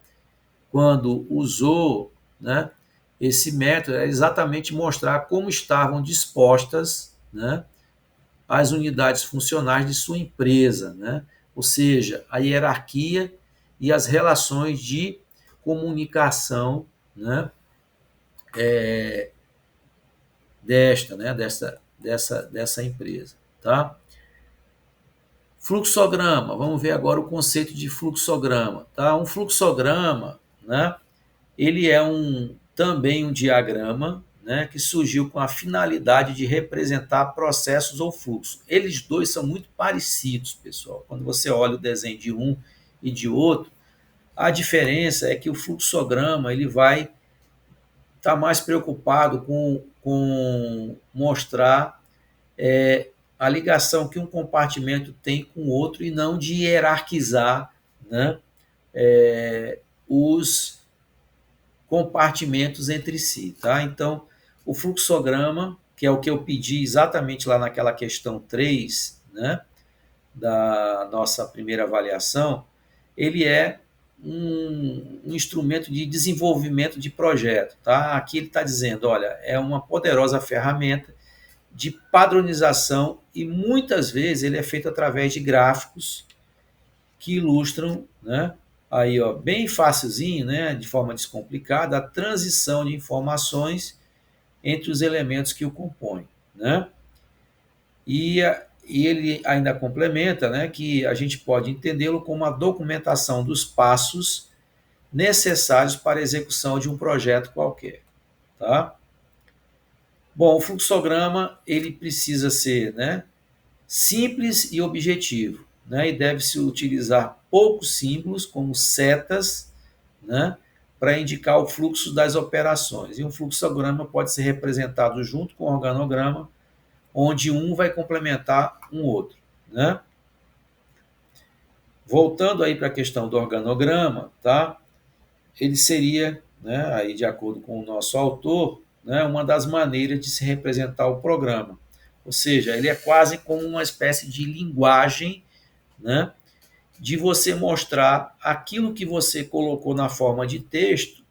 Speaker 1: quando usou, né, esse método, é exatamente mostrar como estavam dispostas, né, as unidades funcionais de sua empresa, né, ou seja, a hierarquia e as relações de comunicação, né, dessa empresa. Tá? Fluxograma, vamos ver agora o conceito de fluxograma. Tá? Um fluxograma, né, ele é também um diagrama, né, que surgiu com a finalidade de representar processos ou fluxos. Eles dois são muito parecidos, pessoal. Quando você olha o desenho de um e de outro, a diferença é que o fluxograma ele vai estar mais preocupado com mostrar a ligação que um compartimento tem com o outro e não de hierarquizar, né, os compartimentos entre si. Tá? Então, o fluxograma, que é o que eu pedi exatamente lá naquela questão 3, né, da nossa primeira avaliação, ele é um instrumento de desenvolvimento de projeto. Tá? Aqui ele está dizendo, olha, é uma poderosa ferramenta de padronização e muitas vezes ele é feito através de gráficos que ilustram, né, aí ó, bem facilzinho, né, de forma descomplicada, a transição de informações entre os elementos que o compõem, né? E ele ainda complementa, né, que a gente pode entendê-lo como a documentação dos passos necessários para a execução de um projeto qualquer, tá? Bom, o fluxograma ele precisa ser, né, simples e objetivo, né, e deve-se utilizar poucos símbolos como setas, né, para indicar o fluxo das operações. E um fluxograma pode ser representado junto com o organograma, onde um vai complementar um outro, né? Voltando aí para a questão do organograma, tá? Ele seria, né, aí de acordo com o nosso autor, né, uma das maneiras de se representar o programa. Ou seja, ele é quase como uma espécie de linguagem, né, de você mostrar aquilo que você colocou na forma de texto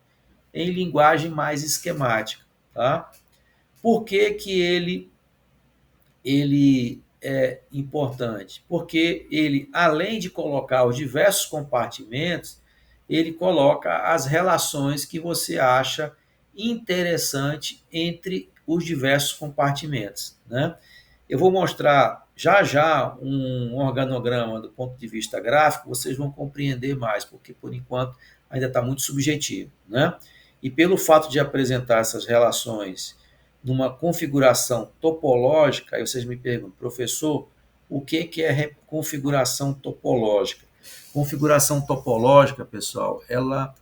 Speaker 1: em linguagem mais esquemática, tá? Por que que ele é importante? Porque ele, além de colocar os diversos compartimentos, ele coloca as relações que você acha interessante entre os diversos compartimentos, né? Eu vou mostrar já já um organograma do ponto de vista gráfico, vocês vão compreender mais, porque por enquanto ainda está muito subjetivo, né? E pelo fato de apresentar essas relações numa configuração topológica, aí vocês me perguntam, professor, o que é configuração topológica? Configuração topológica, pessoal, ela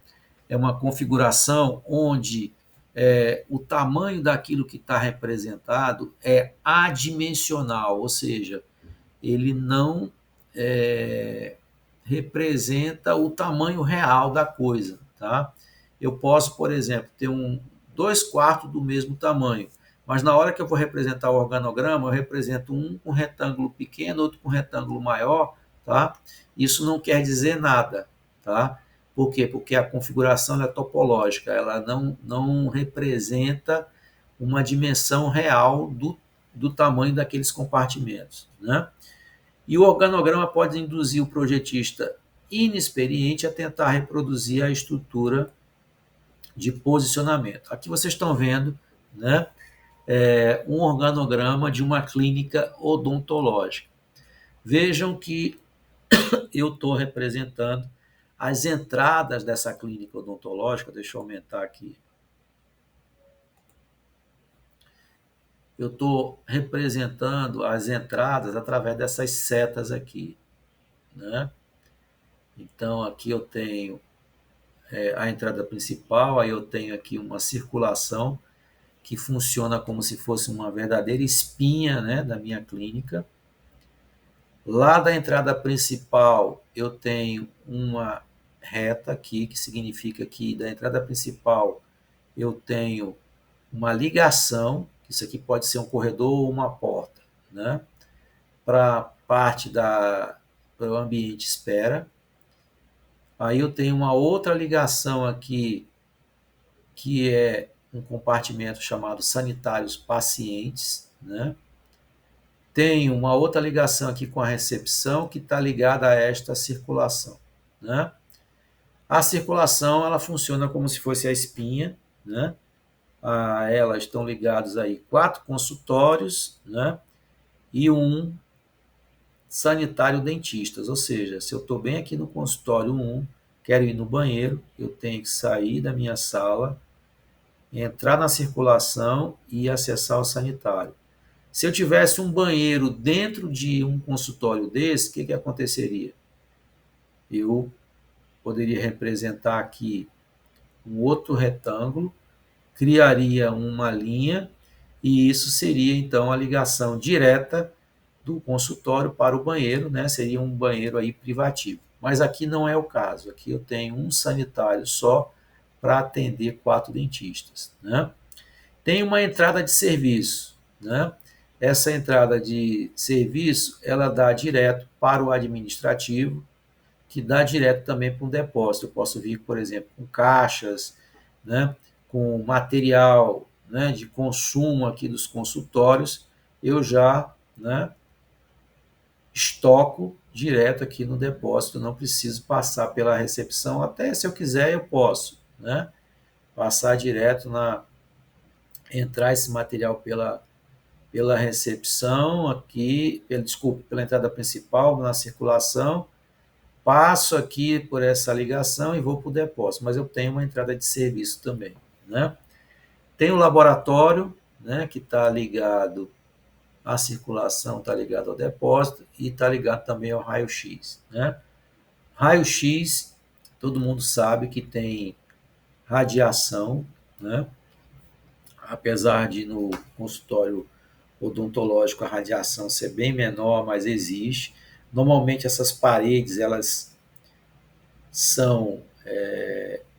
Speaker 1: é uma configuração onde o tamanho daquilo que está representado é adimensional, ou seja, ele não representa o tamanho real da coisa. Tá? Eu posso, por exemplo, ter 2/4 do mesmo tamanho, mas na hora que eu vou representar o organograma, eu represento um com retângulo pequeno, outro com retângulo maior. Tá? Isso não quer dizer nada. Tá? Por quê? Porque a configuração é topológica, ela não representa uma dimensão real do tamanho daqueles compartimentos. Né? E o organograma pode induzir o projetista inexperiente a tentar reproduzir a estrutura de posicionamento. Aqui vocês estão vendo, né, um organograma de uma clínica odontológica. Vejam que eu estou representando as entradas dessa clínica odontológica. Deixa eu aumentar aqui. Eu estou representando as entradas através dessas setas aqui, né? Então, aqui eu tenho a entrada principal, aí eu tenho aqui uma circulação que funciona como se fosse uma verdadeira espinha, né, da minha clínica. Lá da entrada principal, eu tenho uma reta aqui, que significa que da entrada principal eu tenho uma ligação, isso aqui pode ser um corredor ou uma porta, né, para parte para o ambiente espera. Aí eu tenho uma outra ligação aqui, que é um compartimento chamado sanitários pacientes, né? Tem uma outra ligação aqui com a recepção, que está ligada a esta circulação, né? A circulação, ela funciona como se fosse a espinha, né? A ela estão ligados aí 4 consultórios, né? E um sanitário dentistas, ou seja, se eu estou bem aqui no consultório 1, quero ir no banheiro, eu tenho que sair da minha sala, entrar na circulação e acessar o sanitário. Se eu tivesse um banheiro dentro de um consultório desse, o que aconteceria? Eu poderia representar aqui um outro retângulo, criaria uma linha, e isso seria então a ligação direta do consultório para o banheiro, né? Seria um banheiro aí privativo. Mas aqui não é o caso. Aqui eu tenho um sanitário só para atender 4 dentistas, né? Tem uma entrada de serviço, né? Essa entrada de serviço, ela dá direto para o administrativo, que dá direto também para um depósito. Eu posso vir, por exemplo, com caixas, né? Com material, né, de consumo aqui dos consultórios, eu já, né, estoco direto aqui no depósito, não preciso passar pela recepção, até se eu quiser eu posso, né, passar direto entrar esse material pela recepção aqui, desculpe, pela entrada principal, na circulação, passo aqui por essa ligação e vou para o depósito, mas eu tenho uma entrada de serviço também, né? Tem o laboratório, né, que está ligado à circulação, está ligado ao depósito e está ligado também ao raio-x, né? Raio-x, todo mundo sabe que tem radiação, né? Apesar de no consultório odontológico a radiação ser bem menor, mas existe. Normalmente essas paredes elas são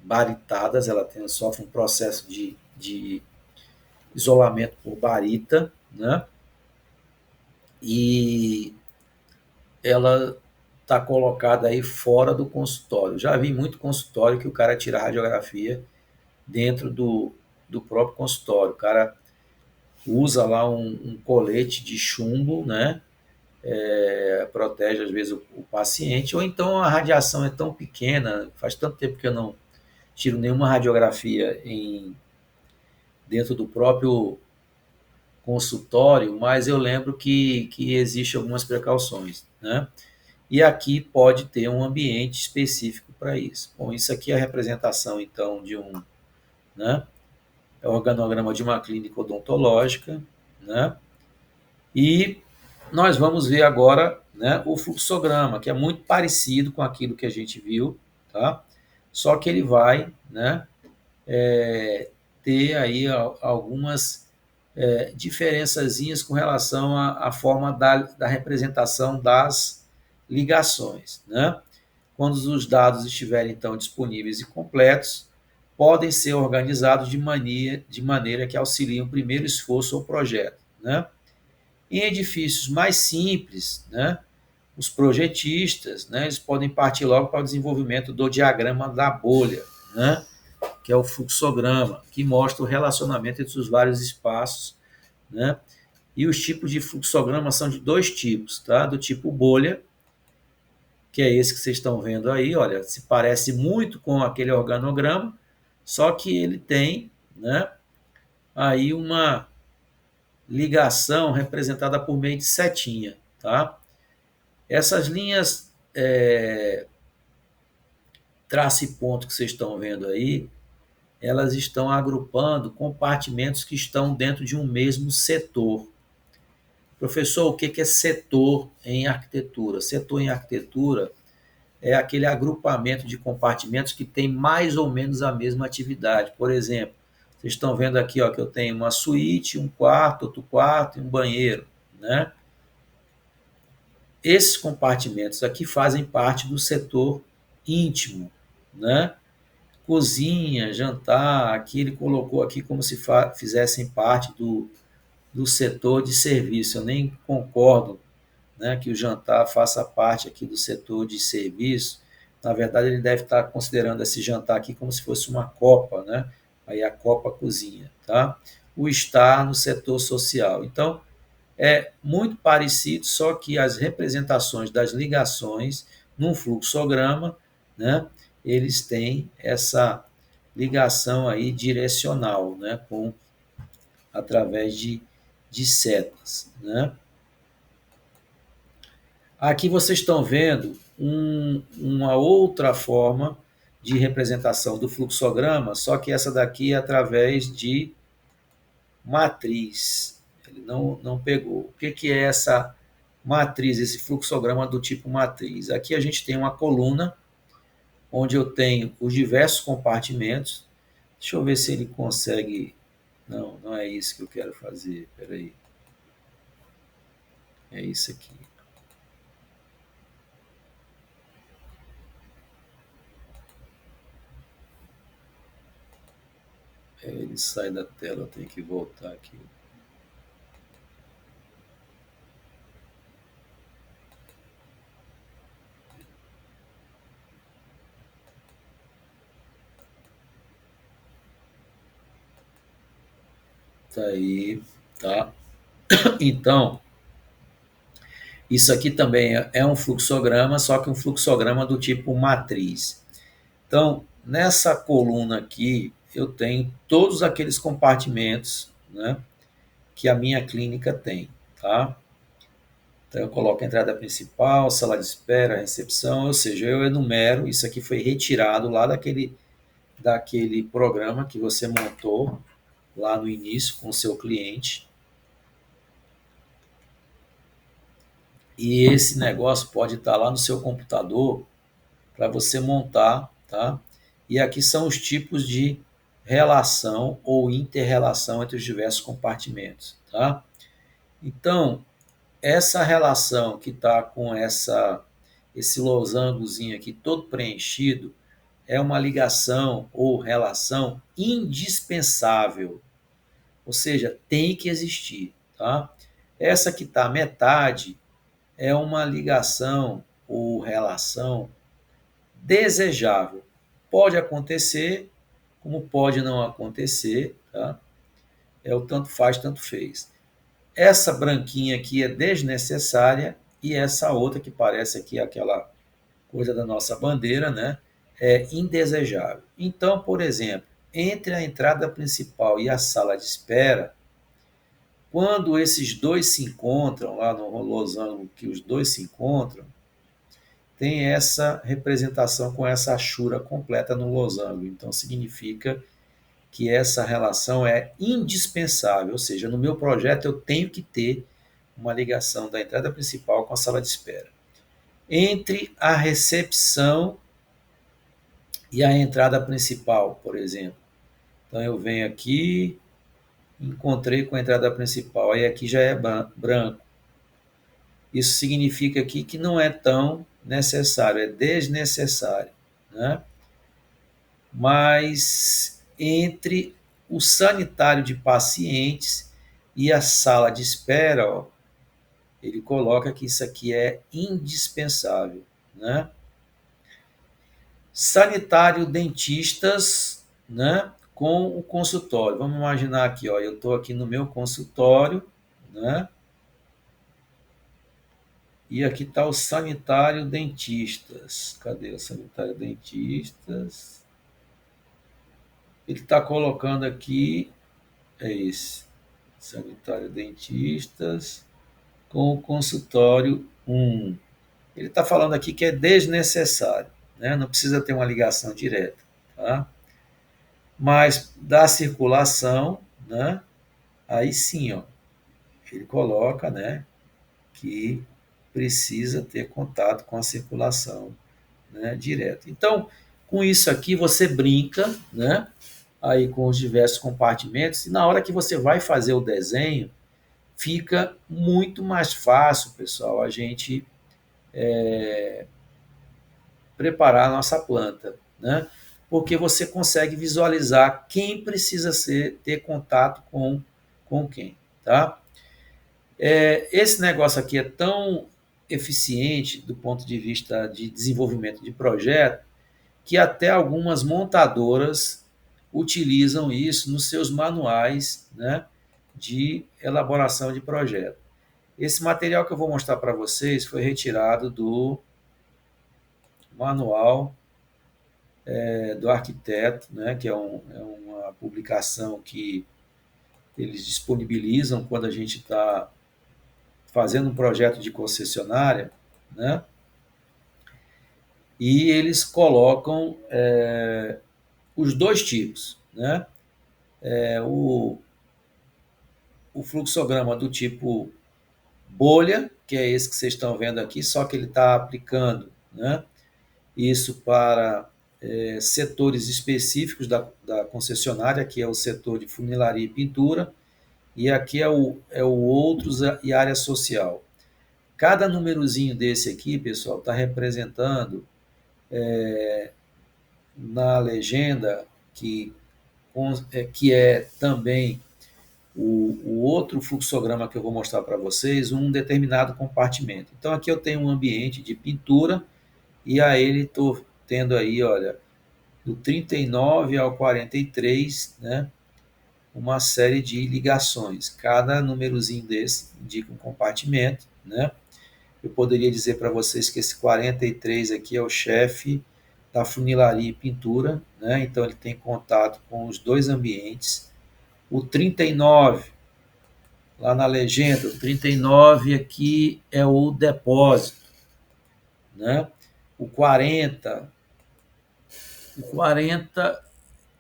Speaker 1: baritadas, ela sofre um processo de isolamento por barita, né? E ela está colocada aí fora do consultório. Já vi muito consultório que o cara tira a radiografia dentro do próprio consultório. O cara usa lá um colete de chumbo, né? Protege às vezes o paciente, ou então a radiação é tão pequena, faz tanto tempo que eu não tiro nenhuma radiografia dentro do próprio consultório, mas eu lembro que existe algumas precauções, né? E aqui pode ter um ambiente específico para isso. Bom, isso aqui é a representação então de né, é o organograma de uma clínica odontológica, né? E nós vamos ver agora, né, o fluxograma, que é muito parecido com aquilo que a gente viu, tá? Só que ele vai, né, ter aí algumas diferençazinhas com relação à forma da representação das ligações, né? Quando os dados estiverem então disponíveis e completos, podem ser organizados de maneira que auxiliem o primeiro esforço ou projeto, né? Em edifícios mais simples, né, os projetistas, né, eles podem partir logo para o desenvolvimento do diagrama da bolha, né, que é o fluxograma, que mostra o relacionamento entre os vários espaços, né? E os tipos de fluxograma são de dois tipos, tá? Do tipo bolha, que é esse que vocês estão vendo aí, olha, se parece muito com aquele organograma, só que ele tem, né, aí uma ligação representada por meio de setinha, tá? Essas linhas traço e ponto que vocês estão vendo aí, elas estão agrupando compartimentos que estão dentro de um mesmo setor. Professor, o que é setor em arquitetura? Setor em arquitetura é aquele agrupamento de compartimentos que tem mais ou menos a mesma atividade. Por exemplo, vocês estão vendo aqui ó, que eu tenho uma suíte, um quarto, outro quarto e um banheiro, né? Esses compartimentos aqui fazem parte do setor íntimo, né? Cozinha, jantar, aqui ele colocou aqui como se fizessem parte do setor de serviço. Eu nem concordo, né, que o jantar faça parte aqui do setor de serviço. Na verdade, ele deve estar considerando esse jantar aqui como se fosse uma copa, né? Aí a copa cozinha, tá? O estar no setor social. Então, é muito parecido, só que as representações das ligações num fluxograma, né, eles têm essa ligação aí direcional, né, através de setas, né? Aqui vocês estão vendo uma outra forma de representação do fluxograma, só que essa daqui é através de matriz. Ele não pegou. O que é essa matriz, esse fluxograma do tipo matriz? Aqui a gente tem uma coluna onde eu tenho os diversos compartimentos. Deixa eu ver se ele consegue. Não, não é isso que eu quero fazer. Espera aí. É isso aqui. Ele sai da tela, eu tenho que voltar aqui. Tá aí, tá? Então, isso aqui também é um fluxograma, só que um fluxograma do tipo matriz. Então, nessa coluna aqui, eu tenho todos aqueles compartimentos, né, que a minha clínica tem, tá? Então, eu coloco a entrada principal, sala de espera, recepção, ou seja, eu enumero, isso aqui foi retirado lá daquele programa que você montou lá no início com o seu cliente. E esse negócio pode estar lá no seu computador para você montar, tá? E aqui são os tipos de relação ou interrelação entre os diversos compartimentos, tá? Então, essa relação que está com esse losangozinho aqui todo preenchido é uma ligação ou relação indispensável, ou seja, tem que existir, tá? Essa que está metade é uma ligação ou relação desejável. Pode acontecer, como pode não acontecer, tá? É o tanto faz, tanto fez. Essa branquinha aqui é desnecessária e essa outra que parece aqui aquela coisa da nossa bandeira, né? É indesejável. Então, por exemplo, entre a entrada principal e a sala de espera, quando esses dois se encontram, lá no losango que os dois se encontram, tem essa representação com essa achura completa no losango. Então, significa que essa relação é indispensável, ou seja, no meu projeto eu tenho que ter uma ligação da entrada principal com a sala de espera. Entre a recepção e a entrada principal, por exemplo. Então, eu venho aqui, encontrei com a entrada principal, aí aqui já é branco. Isso significa aqui que não é tão necessário, é desnecessário, né? Mas entre o sanitário de pacientes e a sala de espera, ó, ele coloca que isso aqui é indispensável, né? Sanitário dentistas, né, com o consultório. Vamos imaginar aqui, ó, eu estou aqui no meu consultório, né? E aqui está o sanitário dentistas. Cadê o sanitário dentistas? Ele está colocando aqui, é esse, sanitário dentistas com o consultório 1. Ele está falando aqui que é desnecessário, né? Não precisa ter uma ligação direta, tá? Mas da circulação, né? Aí sim, ó, ele coloca, né, que precisa ter contato com a circulação, né, direta. Então, com isso aqui você brinca, né, aí com os diversos compartimentos e na hora que você vai fazer o desenho fica muito mais fácil, pessoal, a gente preparar a nossa planta, né? Porque você consegue visualizar quem precisa ter contato com quem, tá? Esse negócio aqui é tão eficiente do ponto de vista de desenvolvimento de projeto que até algumas montadoras utilizam isso nos seus manuais, né, de elaboração de projeto. Esse material que eu vou mostrar para vocês foi retirado do manual do arquiteto, né, que é uma publicação que eles disponibilizam quando a gente está fazendo um projeto de concessionária, né, e eles colocam os dois tipos, né, o fluxograma do tipo bolha, que é esse que vocês estão vendo aqui, só que ele está aplicando, né, isso para setores específicos da concessionária, que é o setor de funilaria e pintura, e aqui é o outros e área social. Cada númerozinho desse aqui, pessoal, está representando na legenda que é também o outro fluxograma que eu vou mostrar para vocês, um determinado compartimento. Então aqui eu tenho um ambiente de pintura e a ele estou tendo aí, olha, do 39 ao 43, né, uma série de ligações. Cada númerozinho desse indica um compartimento, né? Eu poderia dizer para vocês que esse 43 aqui é o chefe da funilaria e pintura, né? Então ele tem contato com os dois ambientes. O 39, lá na legenda, o 39 aqui é o depósito, né? O 40, o 40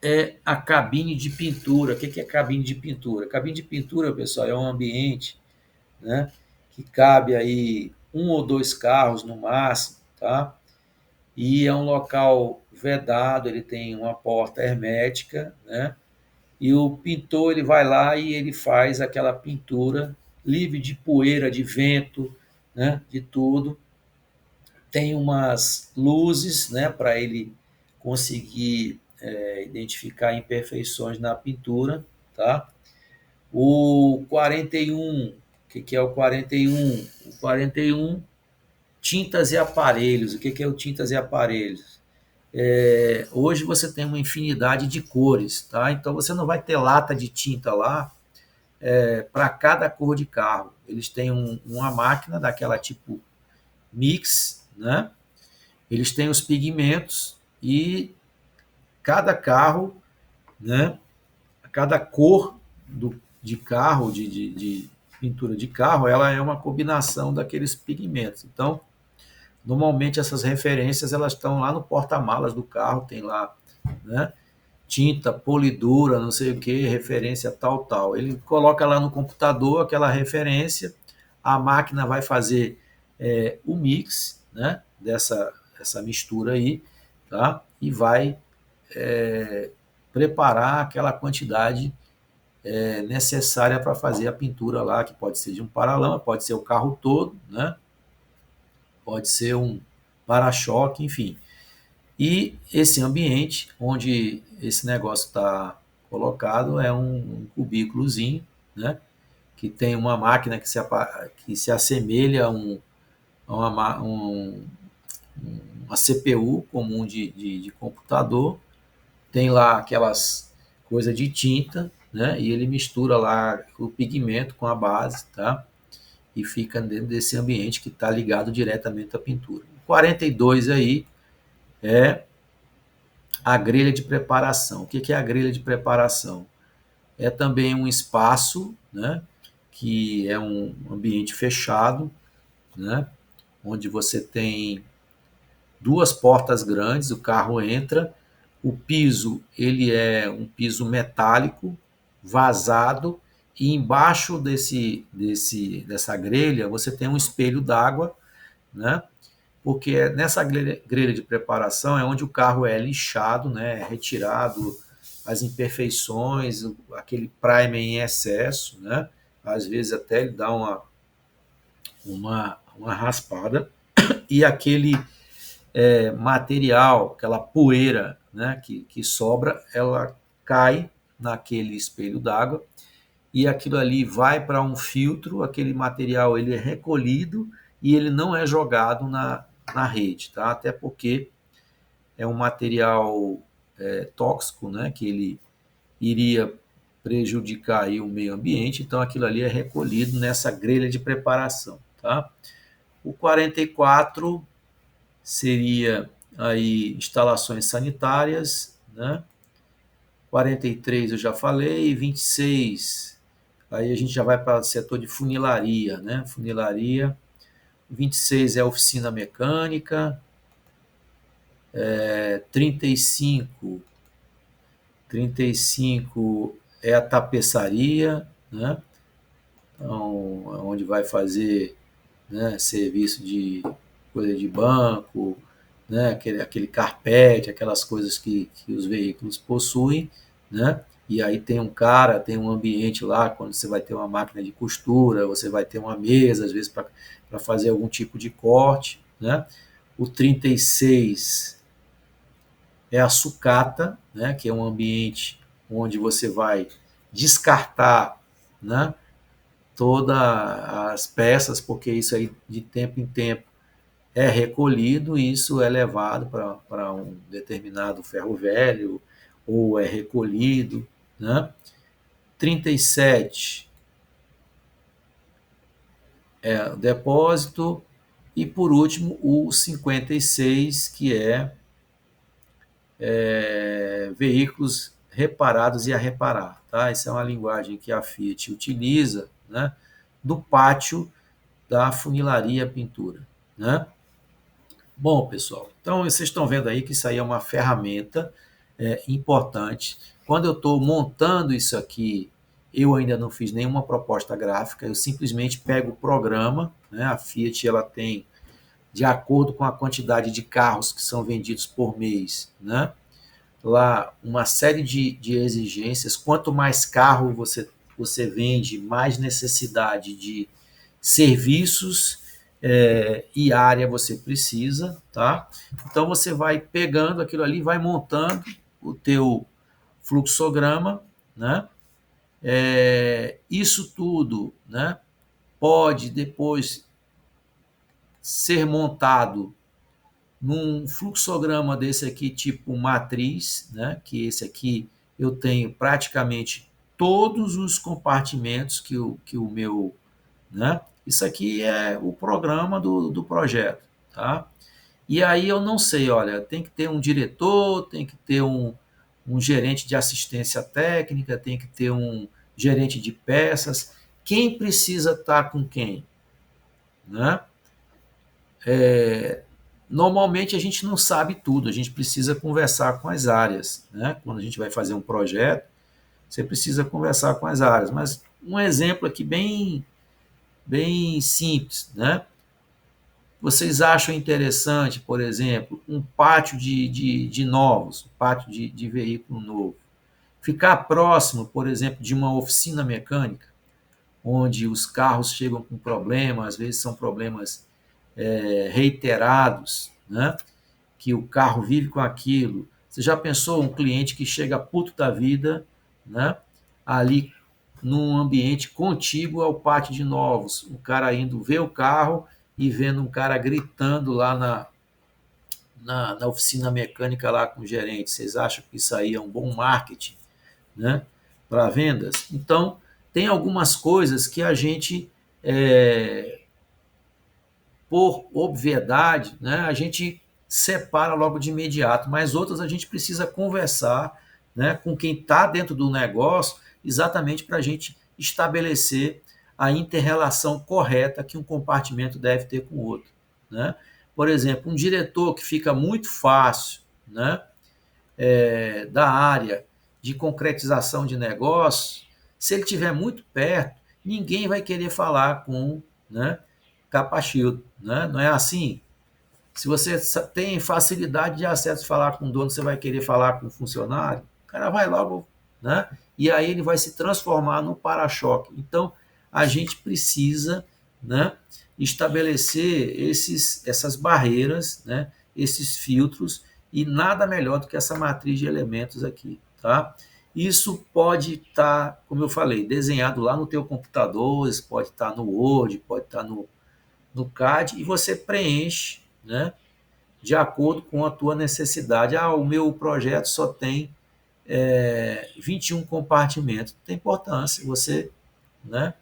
Speaker 1: é a cabine de pintura. O que é cabine de pintura? Cabine de pintura, pessoal, é um ambiente, né, que cabe aí um ou dois carros no máximo, tá? E é um local vedado, ele tem uma porta hermética, né? E o pintor ele vai lá e ele faz aquela pintura livre de poeira, de vento, né? De tudo. Tem umas luzes, né? Para ele conseguir identificar imperfeições na pintura, tá? O 41, o que é o 41? O 41, tintas e aparelhos. O que é o tintas e aparelhos? Hoje você tem uma infinidade de cores, tá? Então você não vai ter lata de tinta lá para cada cor de carro. Eles têm uma máquina daquela tipo mix, né? Eles têm os pigmentos e cada carro, né? Cada cor de carro, de pintura de carro, ela é uma combinação daqueles pigmentos. Então, normalmente essas referências elas estão lá no porta-malas do carro, tem lá, né? Tinta, polidura, não sei o que, referência tal, tal. Ele coloca lá no computador aquela referência, a máquina vai fazer o mix, né? Essa mistura aí, tá? E vai preparar aquela quantidade necessária para fazer a pintura lá, que pode ser de um paralama, pode ser o carro todo, né? Pode ser um para-choque, enfim. E esse ambiente onde esse negócio está colocado é um cubículozinho, né? Que tem uma máquina que se assemelha a uma CPU comum de computador. Tem lá aquelas coisas de tinta, né? E ele mistura lá o pigmento com a base, tá? E fica dentro desse ambiente que está ligado diretamente à pintura. O 42 aí é a grelha de preparação. O que é a grelha de preparação? É também um espaço, né? Que é um ambiente fechado, né? Onde você tem duas portas grandes, o carro entra, o piso ele é um piso metálico, vazado, e embaixo dessa grelha você tem um espelho d'água, né? Porque nessa grelha de preparação é onde o carro é lixado, né? Retirado as imperfeições, aquele primer em excesso, né? Às vezes até ele dá uma raspada, e aquele material, aquela poeira, né, que sobra, ela cai naquele espelho d'água e aquilo ali vai para um filtro, aquele material ele é recolhido e ele não é jogado na rede, tá? Até porque é um material tóxico, né, que ele iria prejudicar aí o meio ambiente, então aquilo ali é recolhido nessa grelha de preparação, tá? O 44 seria aí instalações sanitárias, né? 43 eu já falei, 26 aí a gente já vai para o setor de funilaria, né? Funilaria. 26 é oficina mecânica, 35 é a tapeçaria, né? Então, onde vai fazer, né, serviço de coisa de banco, né, aquele carpete, aquelas coisas que os veículos possuem, né? E aí tem um cara, tem um ambiente lá, quando você vai ter uma máquina de costura, você vai ter uma mesa, às vezes, para fazer algum tipo de corte, né? O 36 é a sucata, né, que é um ambiente onde você vai descartar, né, todas as peças, porque isso aí de tempo em tempo é recolhido e isso é levado para um determinado ferro velho ou é recolhido, né? 37 é o depósito, e por último o 56, que é veículos reparados e a reparar. Tá? Essa é uma linguagem que a Fiat utiliza, né, do pátio da funilaria pintura. Né? Bom, pessoal, então vocês estão vendo aí que isso aí é uma ferramenta importante. Quando eu estou montando isso aqui, eu ainda não fiz nenhuma proposta gráfica, eu simplesmente pego o programa, né? A Fiat ela tem, de acordo com a quantidade de carros que são vendidos por mês, né? Lá uma série de exigências. Quanto mais carro você vende, mais necessidade de serviços e área você precisa, tá? Então você vai pegando aquilo ali, vai montando o teu fluxograma, né? Isso tudo, né, pode depois ser montado num fluxograma desse aqui, tipo matriz, né, que esse aqui eu tenho praticamente todos os compartimentos que o meu, né, isso aqui é o programa do projeto, tá? E aí eu não sei, olha, tem que ter um diretor, tem que ter um gerente de assistência técnica, tem que ter um gerente de peças, quem precisa estar com quem, né? Normalmente a gente não sabe tudo, a gente precisa conversar com as áreas, né? Quando a gente vai fazer um projeto, você precisa conversar com as áreas. Mas um exemplo aqui bem simples, né? Vocês acham interessante, por exemplo, um pátio de novos, um pátio de veículo novo, ficar próximo, por exemplo, de uma oficina mecânica, onde os carros chegam com problemas, às vezes são problemas reiterados, né? Que o carro vive com aquilo. Você já pensou um cliente que chega puto da vida, né? Ali num ambiente contíguo ao pátio de novos, o cara indo ver o carro e vendo um cara gritando lá na oficina mecânica lá com o gerente. Vocês acham que isso aí é um bom marketing, né, para vendas? Então, tem algumas coisas que a gente, por obviedade, né, a gente separa logo de imediato, mas outras a gente precisa conversar, né, com quem está dentro do negócio, exatamente para a gente estabelecer a inter-relação correta que um compartimento deve ter com o outro. Né? Por exemplo, um diretor que fica muito fácil, né, da área de concretização de negócio, se ele estiver muito perto, ninguém vai querer falar com, né, Capachildo, né? Não é assim? Se você tem facilidade de acesso a falar com o dono, você vai querer falar com o funcionário, o cara vai logo, né? E aí ele vai se transformar no para-choque. Então, a gente precisa, né, estabelecer essas barreiras, né, esses filtros, e nada melhor do que essa matriz de elementos aqui, tá? Isso pode estar, como eu falei, desenhado lá no teu computador, isso pode estar no Word, pode estar no CAD, e você preenche, né, de acordo com a tua necessidade. Ah, o meu projeto só tem 21 compartimentos. Não tem importância, você, né,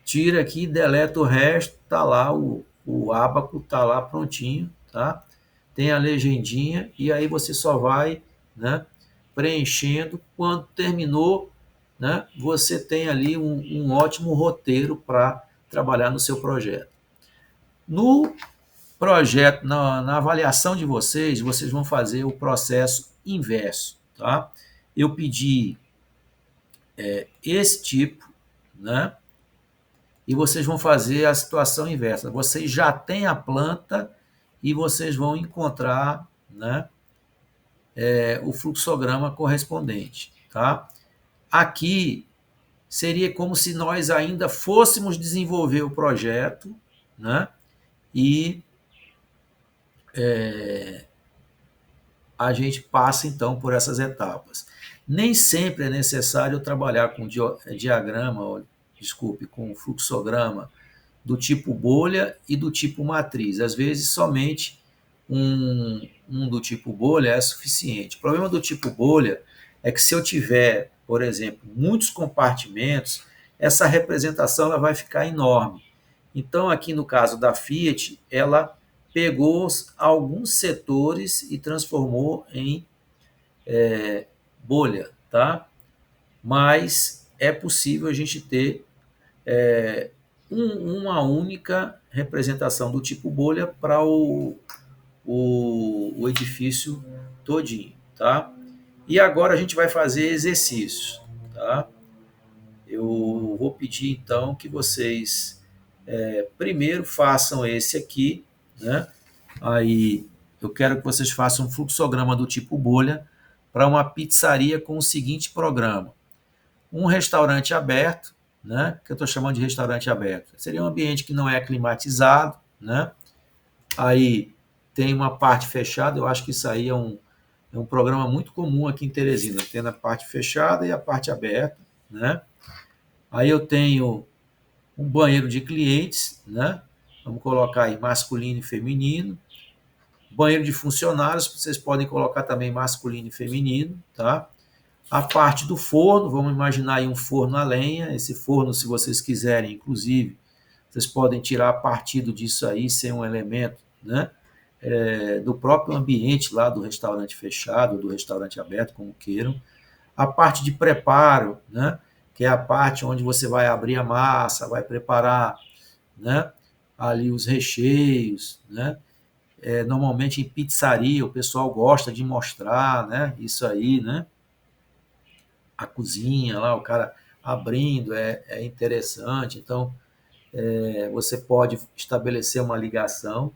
Speaker 1: tira aqui, deleta o resto, tá lá, o ábaco tá lá prontinho, tá? Tem a legendinha, e aí você só vai, né, preenchendo. Quando terminou, né, você tem ali um ótimo roteiro para trabalhar no seu projeto. No projeto, na avaliação de vocês, vocês vão fazer o processo inverso, tá? Eu pedi esse tipo, né? E vocês vão fazer a situação inversa. Vocês já têm a planta e vocês vão encontrar, né, o fluxograma correspondente, tá? Aqui seria como se nós ainda fôssemos desenvolver o projeto, né? E a gente passa então por essas etapas. Nem sempre é necessário trabalhar com diagrama, desculpe, com fluxograma do tipo bolha e do tipo matriz. Às vezes somente um do tipo bolha é suficiente. O problema do tipo bolha é que se eu tiver, por exemplo, muitos compartimentos, essa representação ela vai ficar enorme. Então, aqui no caso da Fiat, ela pegou alguns setores e transformou em bolha, tá? Mas é possível a gente ter uma única representação do tipo bolha para o edifício todinho, tá? E agora a gente vai fazer exercícios, tá? Eu vou pedir então que vocês primeiro façam esse aqui, né? Aí eu quero que vocês façam um fluxograma do tipo bolha para uma pizzaria com o seguinte programa: um restaurante aberto, né? Que eu estou chamando de restaurante aberto. Seria um ambiente que não é climatizado, né? Aí tem uma parte fechada. Eu acho que isso aí é um programa muito comum aqui em Teresina, tendo a parte fechada e a parte aberta, né? Aí eu tenho um banheiro de clientes, né? Vamos colocar aí masculino e feminino. Banheiro de funcionários, vocês podem colocar também masculino e feminino, tá? A parte do forno, vamos imaginar aí um forno a lenha. Esse forno, se vocês quiserem, inclusive, vocês podem tirar partido disso aí, ser um elemento, né? Do próprio ambiente lá do restaurante fechado, do restaurante aberto, como queiram. A parte de preparo, né? Que é a parte onde você vai abrir a massa, vai preparar, né? Ali os recheios, né? Normalmente em pizzaria o pessoal gosta de mostrar, né? Isso aí, né? A cozinha lá, o cara abrindo, é interessante. Então, você pode estabelecer uma ligação.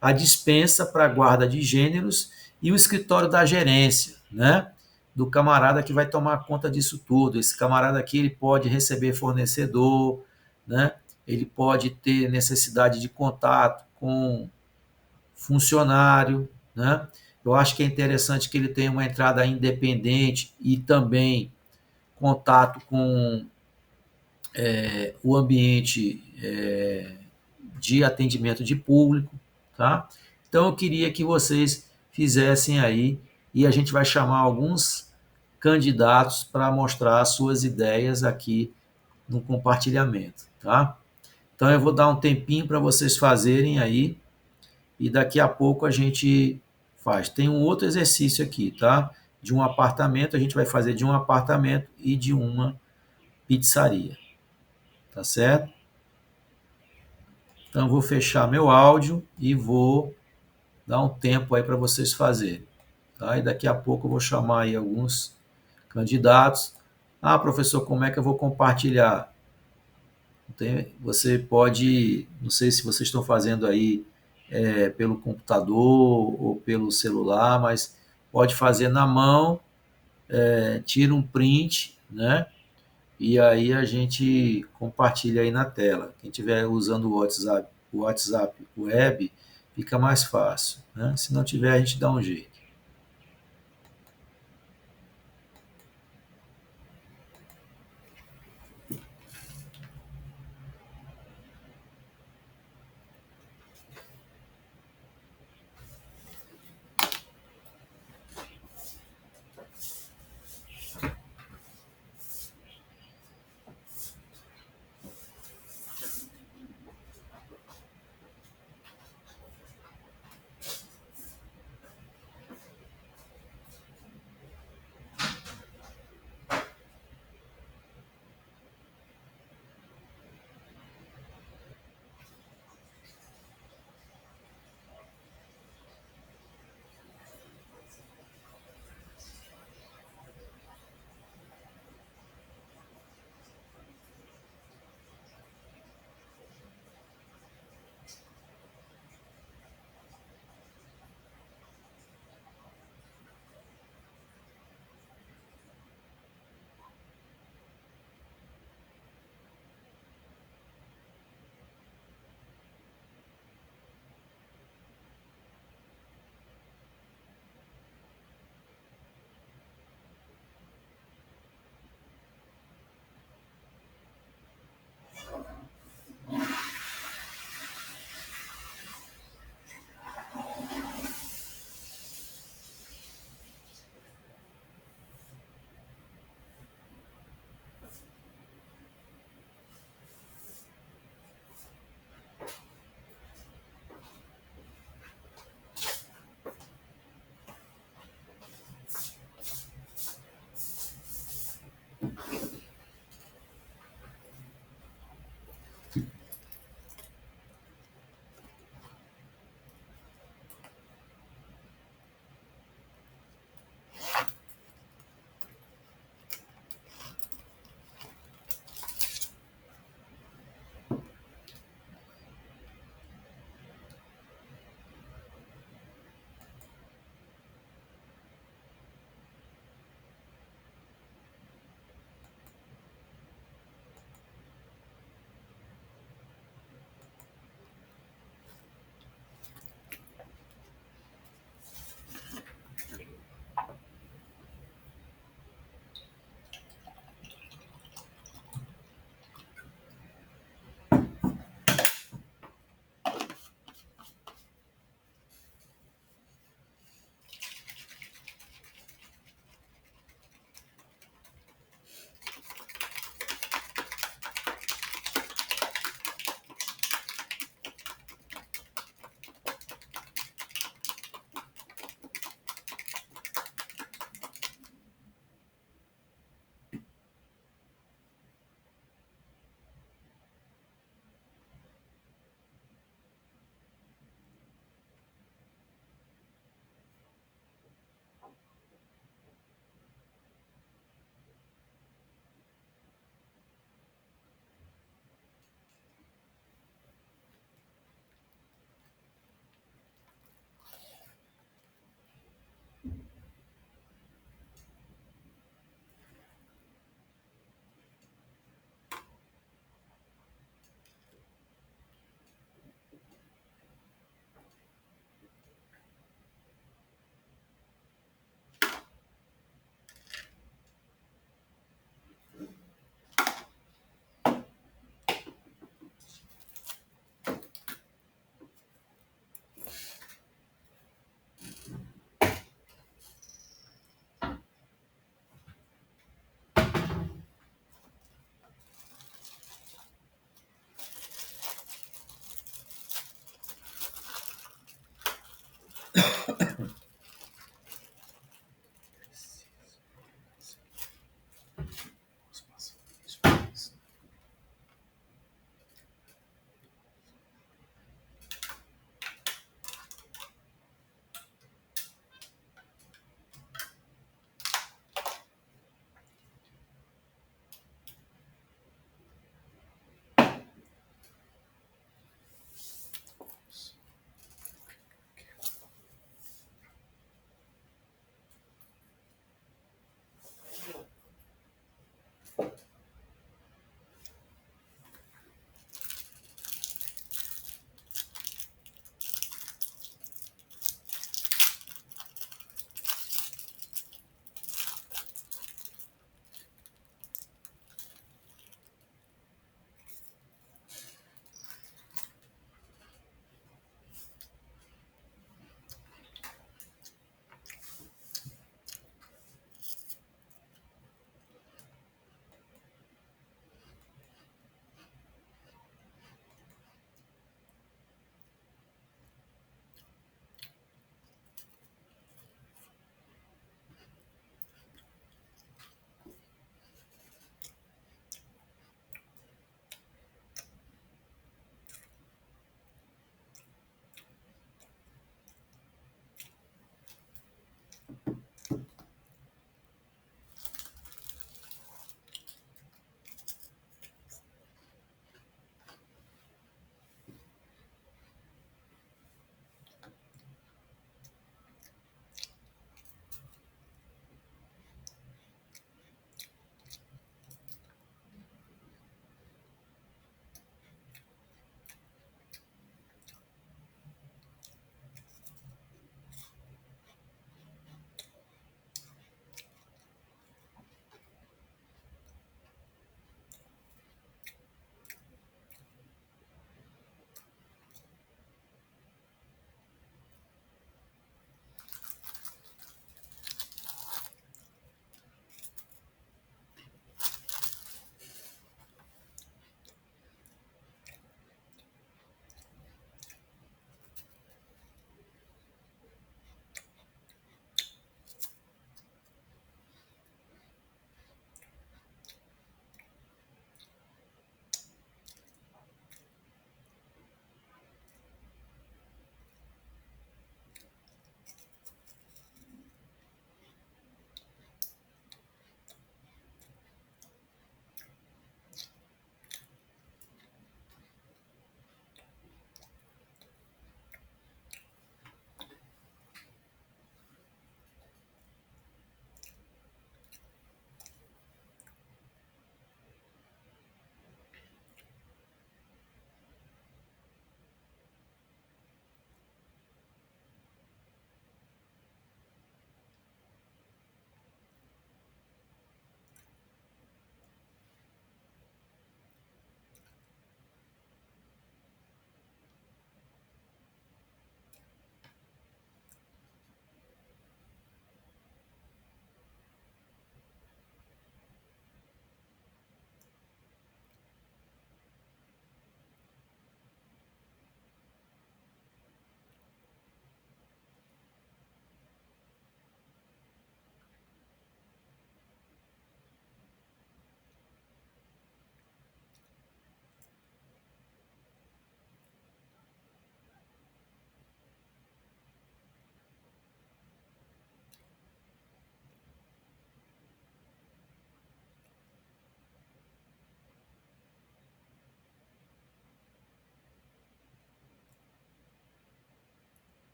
Speaker 1: A dispensa para guarda de gêneros e o escritório da gerência, né? Do camarada que vai tomar conta disso tudo. Esse camarada aqui ele pode receber fornecedor, né? Ele pode ter necessidade de contato com funcionário, né? Eu acho que é interessante que ele tenha uma entrada independente e também contato com o ambiente de atendimento de público, tá? Então eu queria que vocês fizessem aí e a gente vai chamar alguns candidatos para mostrar as suas ideias aqui no compartilhamento, tá? Então eu vou dar um tempinho para vocês fazerem aí e daqui a pouco a gente faz. Tem um outro exercício aqui, tá? De um apartamento, a gente vai fazer de um apartamento e de uma pizzaria, tá certo? Então, eu vou fechar meu áudio e vou dar um tempo aí para vocês fazerem. Tá? E daqui a pouco eu vou chamar aí alguns candidatos. Ah, professor, como é que eu vou compartilhar? Você pode, não sei se vocês estão fazendo aí pelo computador ou pelo celular, mas pode fazer na mão, tira um print, né? E aí a gente compartilha aí na tela. Quem estiver usando o WhatsApp web, fica mais fácil, né? Se não tiver, a gente dá um jeito.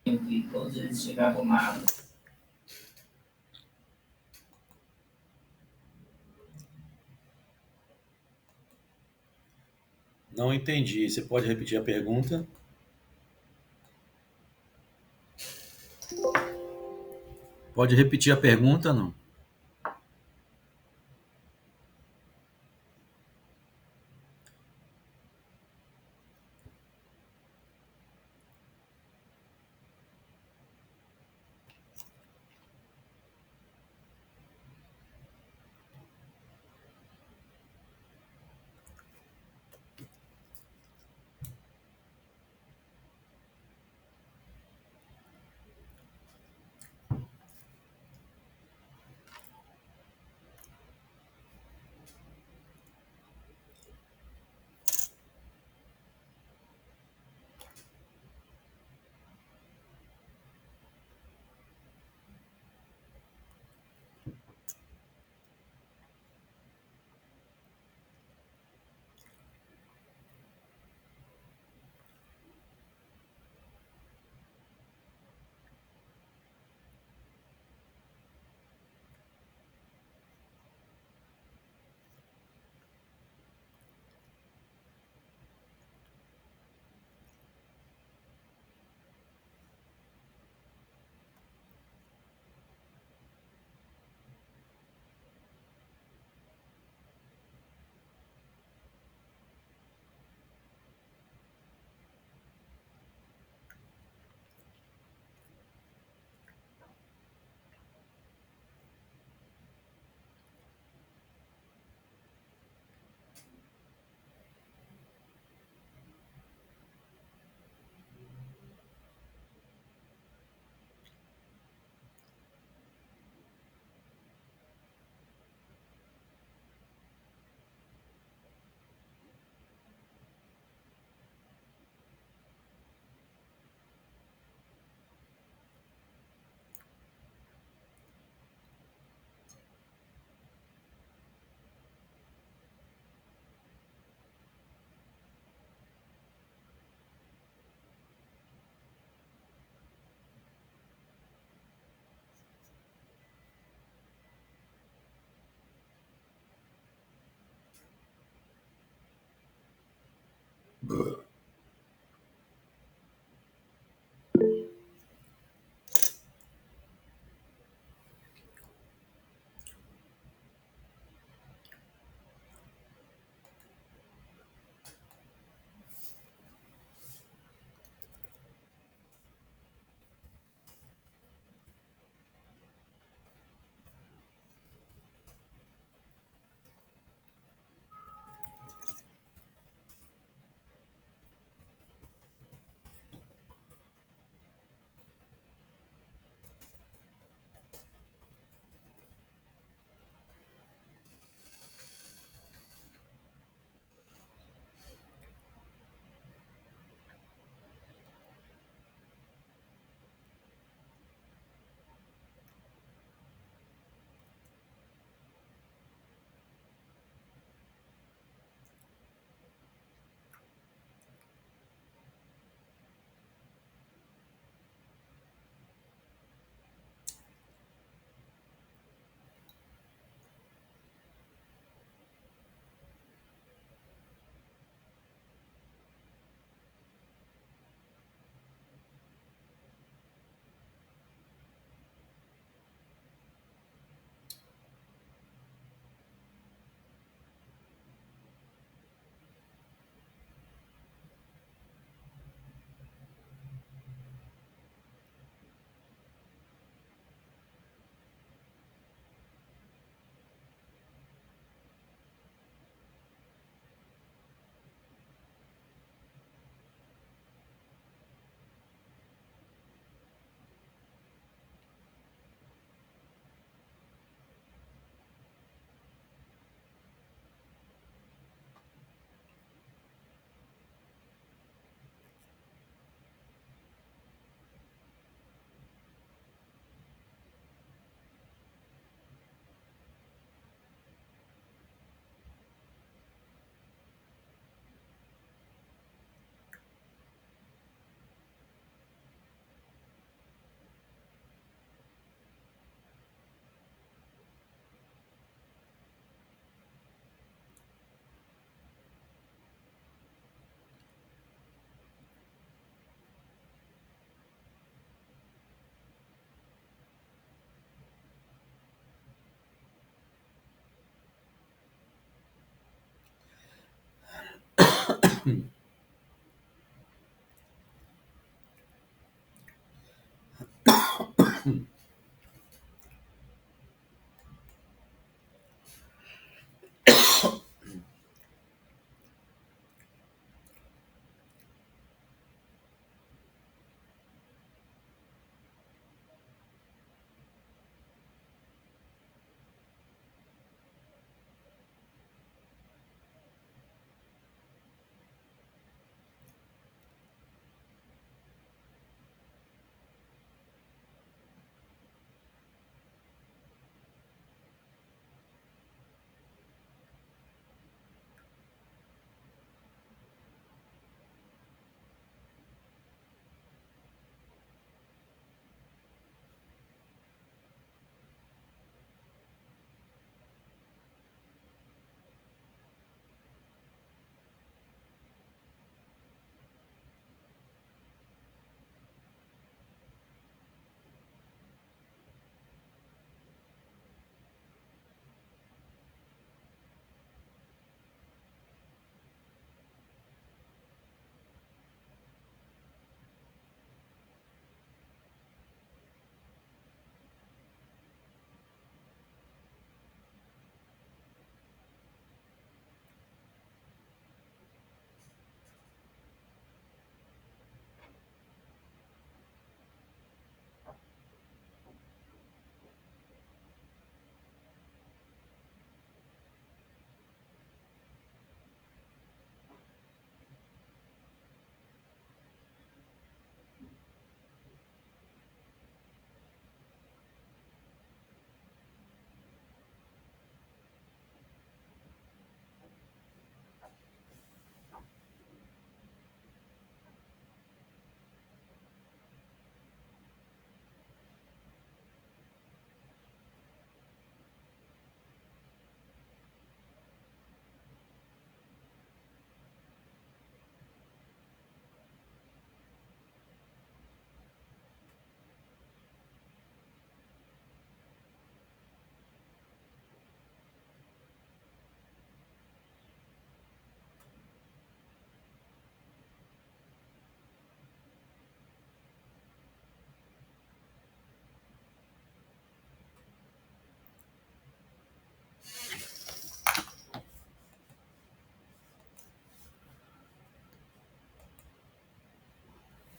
Speaker 2: E todos eles chegavam lá.
Speaker 1: Não entendi. Você pode repetir a pergunta? Pode repetir a pergunta, não?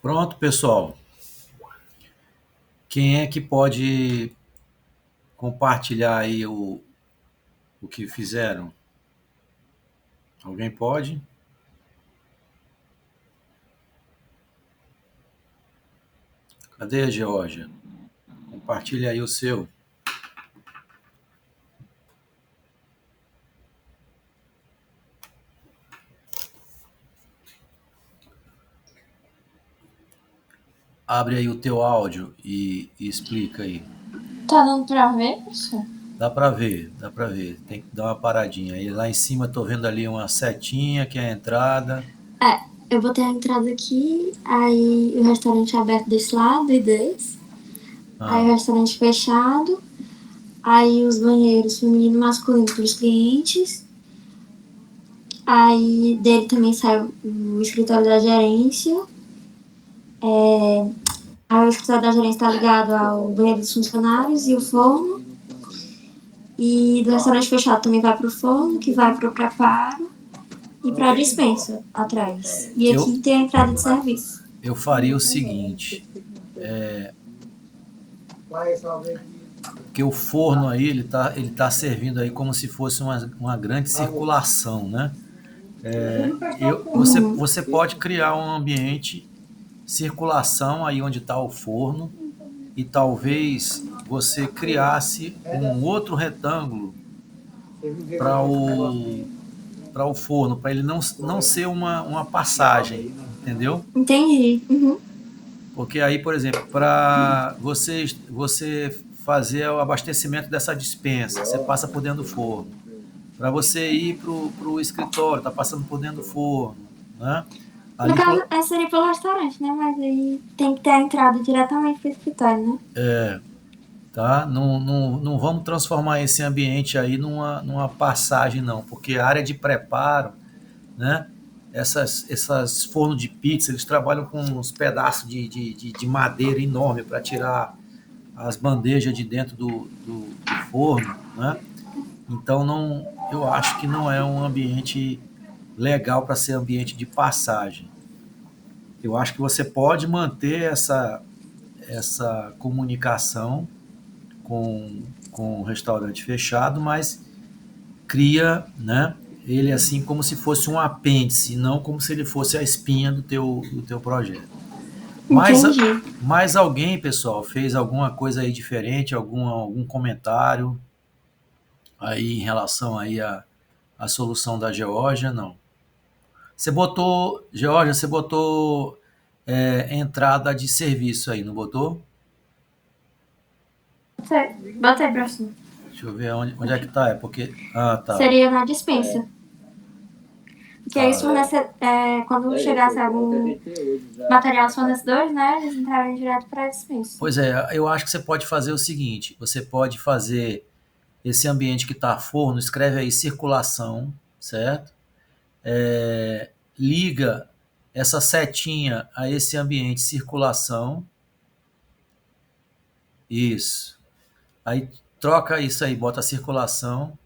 Speaker 1: Pronto, pessoal. Quem é que pode compartilhar aí o que fizeram? Alguém pode? Cadê a Geórgia? Compartilha aí o seu. Abre aí o teu áudio e explica aí.
Speaker 3: Tá dando pra ver, professor?
Speaker 1: Dá para ver, dá para ver. Tem que dar uma paradinha. Aí lá em cima tô vendo ali uma setinha que é a entrada.
Speaker 3: Eu botei a entrada aqui, aí o restaurante é aberto desse lado e desse. Aí o restaurante fechado. Aí os banheiros feminino e masculino para os clientes. Aí dele também sai o escritório da gerência. Aí o escritório da gerência está ligado ao banheiro dos funcionários e o forno. E do restaurante fechado também vai para o forno, que vai para o preparo e para a dispensa atrás. E aqui tem a entrada de serviço.
Speaker 1: Eu faria o seguinte, porque o forno aí ele tá servindo aí como se fosse uma grande circulação, né? Você pode criar um ambiente circulação aí onde está o forno e talvez você criasse um outro retângulo para o forno, para ele não ser uma passagem, entendeu?
Speaker 3: Entendi. Uhum.
Speaker 1: Porque aí, por exemplo, para você fazer o abastecimento dessa dispensa, você passa por dentro do forno. Para você ir para o escritório, está passando por dentro do forno, né?
Speaker 3: No caso, seria pelo restaurante, né? Mas aí tem que ter a entrada diretamente para o escritório, né?
Speaker 1: Tá? Não vamos transformar esse ambiente aí numa passagem, não, porque a área de preparo, né? essas fornos de pizza, eles trabalham com uns pedaços de madeira enorme para tirar as bandejas de dentro do forno, né? Então, não, eu acho que não é um ambiente legal para ser ambiente de passagem. Eu acho que você pode manter essa comunicação com o restaurante fechado, mas cria, né, ele assim como se fosse um apêndice, não como se ele fosse a espinha do teu projeto. Mas,
Speaker 3: Entendi.
Speaker 1: mas alguém, pessoal, fez alguma coisa aí diferente, algum comentário aí em relação aí à solução da Geórgia? Não. Geórgia, você botou entrada de serviço aí, não botou?
Speaker 3: Botei pra cima.
Speaker 1: Deixa eu ver onde é que tá. É porque. Ah, tá.
Speaker 3: Seria na dispensa. Porque aí os
Speaker 1: Tá.
Speaker 3: quando chegasse algum material dos fornecedores, né, eles entrariam direto para a dispensa.
Speaker 1: Pois é, eu acho que você pode fazer o seguinte: você pode fazer esse ambiente que está forno, escreve aí circulação, certo? Liga essa setinha a esse ambiente circulação. Isso. Aí troca isso aí, bota a circulação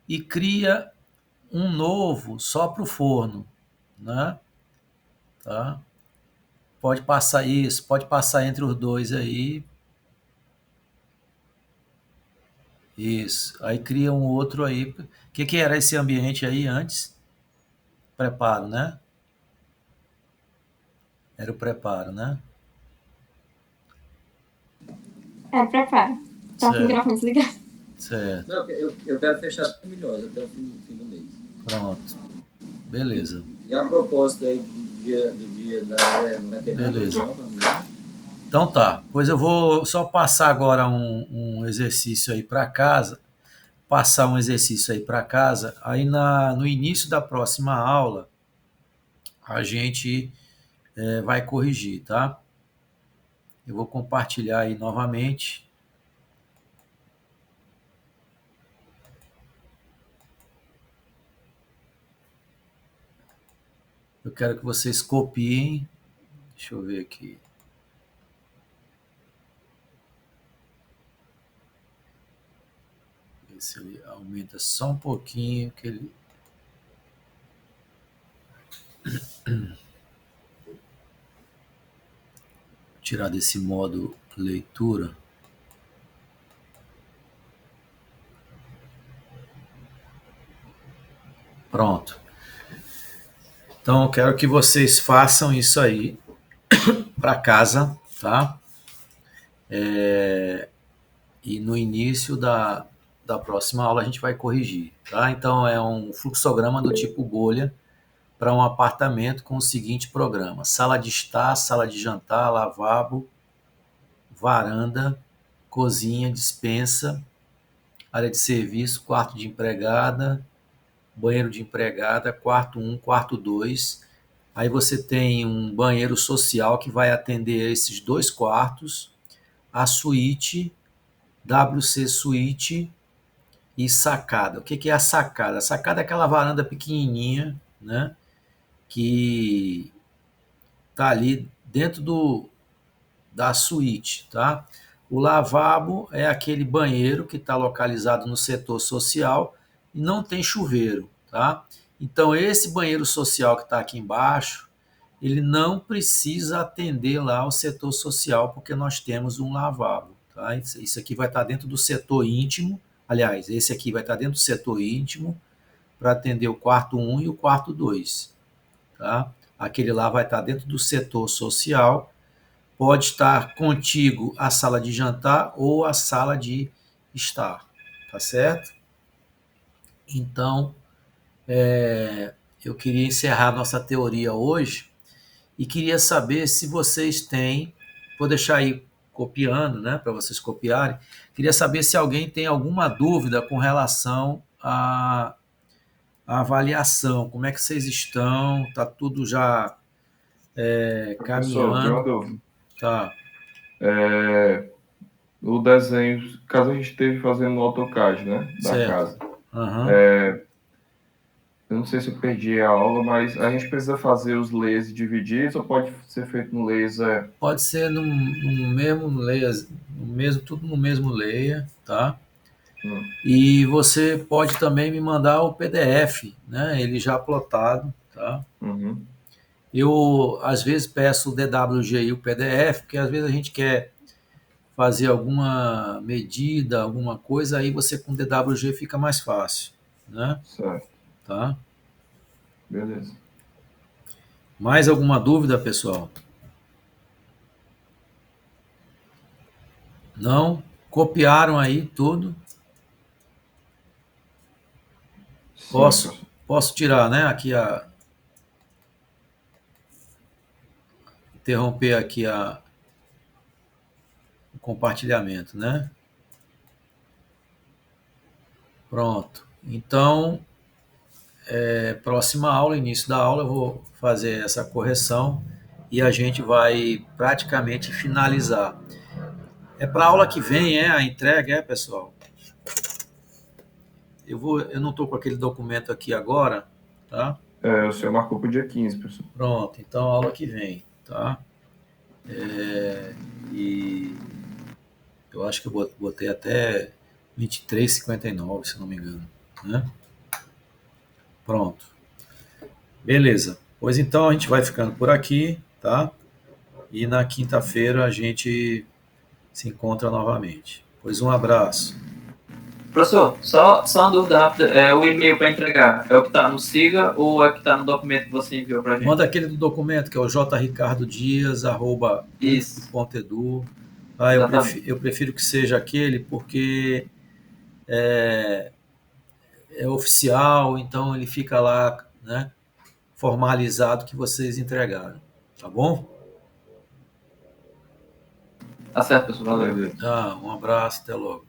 Speaker 1: e cria um novo só para o forno, né? Tá? Pode passar isso, pode passar entre os dois aí. Isso. Aí cria um outro aí. O que era esse ambiente aí antes? Preparo, né? Era o preparo, né?
Speaker 3: Prepara. Tá com o
Speaker 1: Certo,
Speaker 3: microfone desligado.
Speaker 1: certo.
Speaker 2: Não, eu quero fechar 100 milhões até o fim do mês.
Speaker 1: Pronto. Beleza.
Speaker 2: E a proposta aí do dia da
Speaker 1: Beleza. Então tá. Pois eu vou só passar agora um exercício aí para casa. Passar um exercício aí para casa. Aí no início da próxima aula, a gente vai corrigir, tá? Eu vou compartilhar aí novamente. Eu quero que vocês copiem. Deixa eu ver aqui. Ver se ele aumenta só um pouquinho. Que ele... Tirar desse modo leitura. Pronto. Então eu quero que vocês façam isso aí para casa, tá? E no início da próxima aula a gente vai corrigir, tá? Então é um fluxograma do tipo bolha para um apartamento com o seguinte programa: sala de estar, sala de jantar, lavabo, varanda, cozinha, despensa, área de serviço, quarto de empregada, banheiro de empregada, quarto 1, quarto 2. Aí você tem um banheiro social que vai atender esses dois quartos, a suíte, WC suíte e sacada. O que é a sacada? A sacada é aquela varanda pequenininha, né, que tá ali dentro da suíte, tá? O lavabo é aquele banheiro que está localizado no setor social e não tem chuveiro, tá? Então esse banheiro social que está aqui embaixo, ele não precisa atender lá o setor social porque nós temos um lavabo, tá? Isso aqui vai estar dentro do setor íntimo. Aliás, esse aqui vai estar dentro do setor íntimo para atender o quarto 1 e o quarto 2, tá? Aquele lá vai estar dentro do setor social. Pode estar contigo a sala de jantar ou a sala de estar, tá certo? Então, eu queria encerrar nossa teoria hoje e queria saber se vocês têm, vou deixar aí copiando, né, para vocês copiarem. Queria saber se alguém tem alguma dúvida com relação à avaliação. Como é que vocês estão? Tá tudo já
Speaker 4: Professor, tem uma
Speaker 1: caminhando?
Speaker 4: dúvida.
Speaker 1: Tá.
Speaker 4: O desenho, caso a gente esteja fazendo no AutoCAD, né, da
Speaker 1: Certo.
Speaker 4: casa,
Speaker 1: Uhum.
Speaker 4: Eu não sei se eu perdi a aula, mas a gente precisa fazer os layers divididos ou pode ser feito no laser?
Speaker 1: Pode ser no mesmo layer, tudo no mesmo layer, tá? E você pode também me mandar o PDF, né? Ele já plotado, tá?
Speaker 4: Uhum.
Speaker 1: Eu, às vezes, peço o DWG e o PDF, porque às vezes a gente quer fazer alguma medida, alguma coisa, aí você com DWG fica mais fácil, né?
Speaker 4: Certo.
Speaker 1: Tá?
Speaker 4: Beleza.
Speaker 1: Mais alguma dúvida, pessoal? Não? Copiaram aí tudo?
Speaker 4: Sim,
Speaker 1: Posso,
Speaker 4: professor.
Speaker 1: posso tirar, né? Aqui interromper aqui o compartilhamento, né? Pronto. Então, próxima aula, início da aula, eu vou fazer essa correção e a gente vai praticamente finalizar. É para a aula que vem, a entrega, pessoal? Eu não estou com aquele documento aqui agora, tá?
Speaker 4: O senhor marcou para o dia 15, professor.
Speaker 1: Pronto, então aula que vem, tá? E eu acho que eu botei até 23h59, se não me engano, né? Pronto. Beleza. Pois então a gente vai ficando por aqui, tá? E na quinta-feira a gente se encontra novamente. Pois um abraço.
Speaker 2: Professor, só uma dúvida rápida. O e-mail para entregar é o que está no SIGA ou é o que está no documento que você enviou para a gente?
Speaker 1: Manda aquele do documento, que é o
Speaker 2: Isso,
Speaker 1: jricardiodias@ufp.edu.
Speaker 2: exatamente.
Speaker 1: Eu prefiro que seja aquele, porque é oficial, então ele fica lá, né, formalizado que vocês entregaram. Tá bom?
Speaker 2: Tá certo, professor. Valeu.
Speaker 4: Beleza.
Speaker 1: Tá, um abraço, até logo.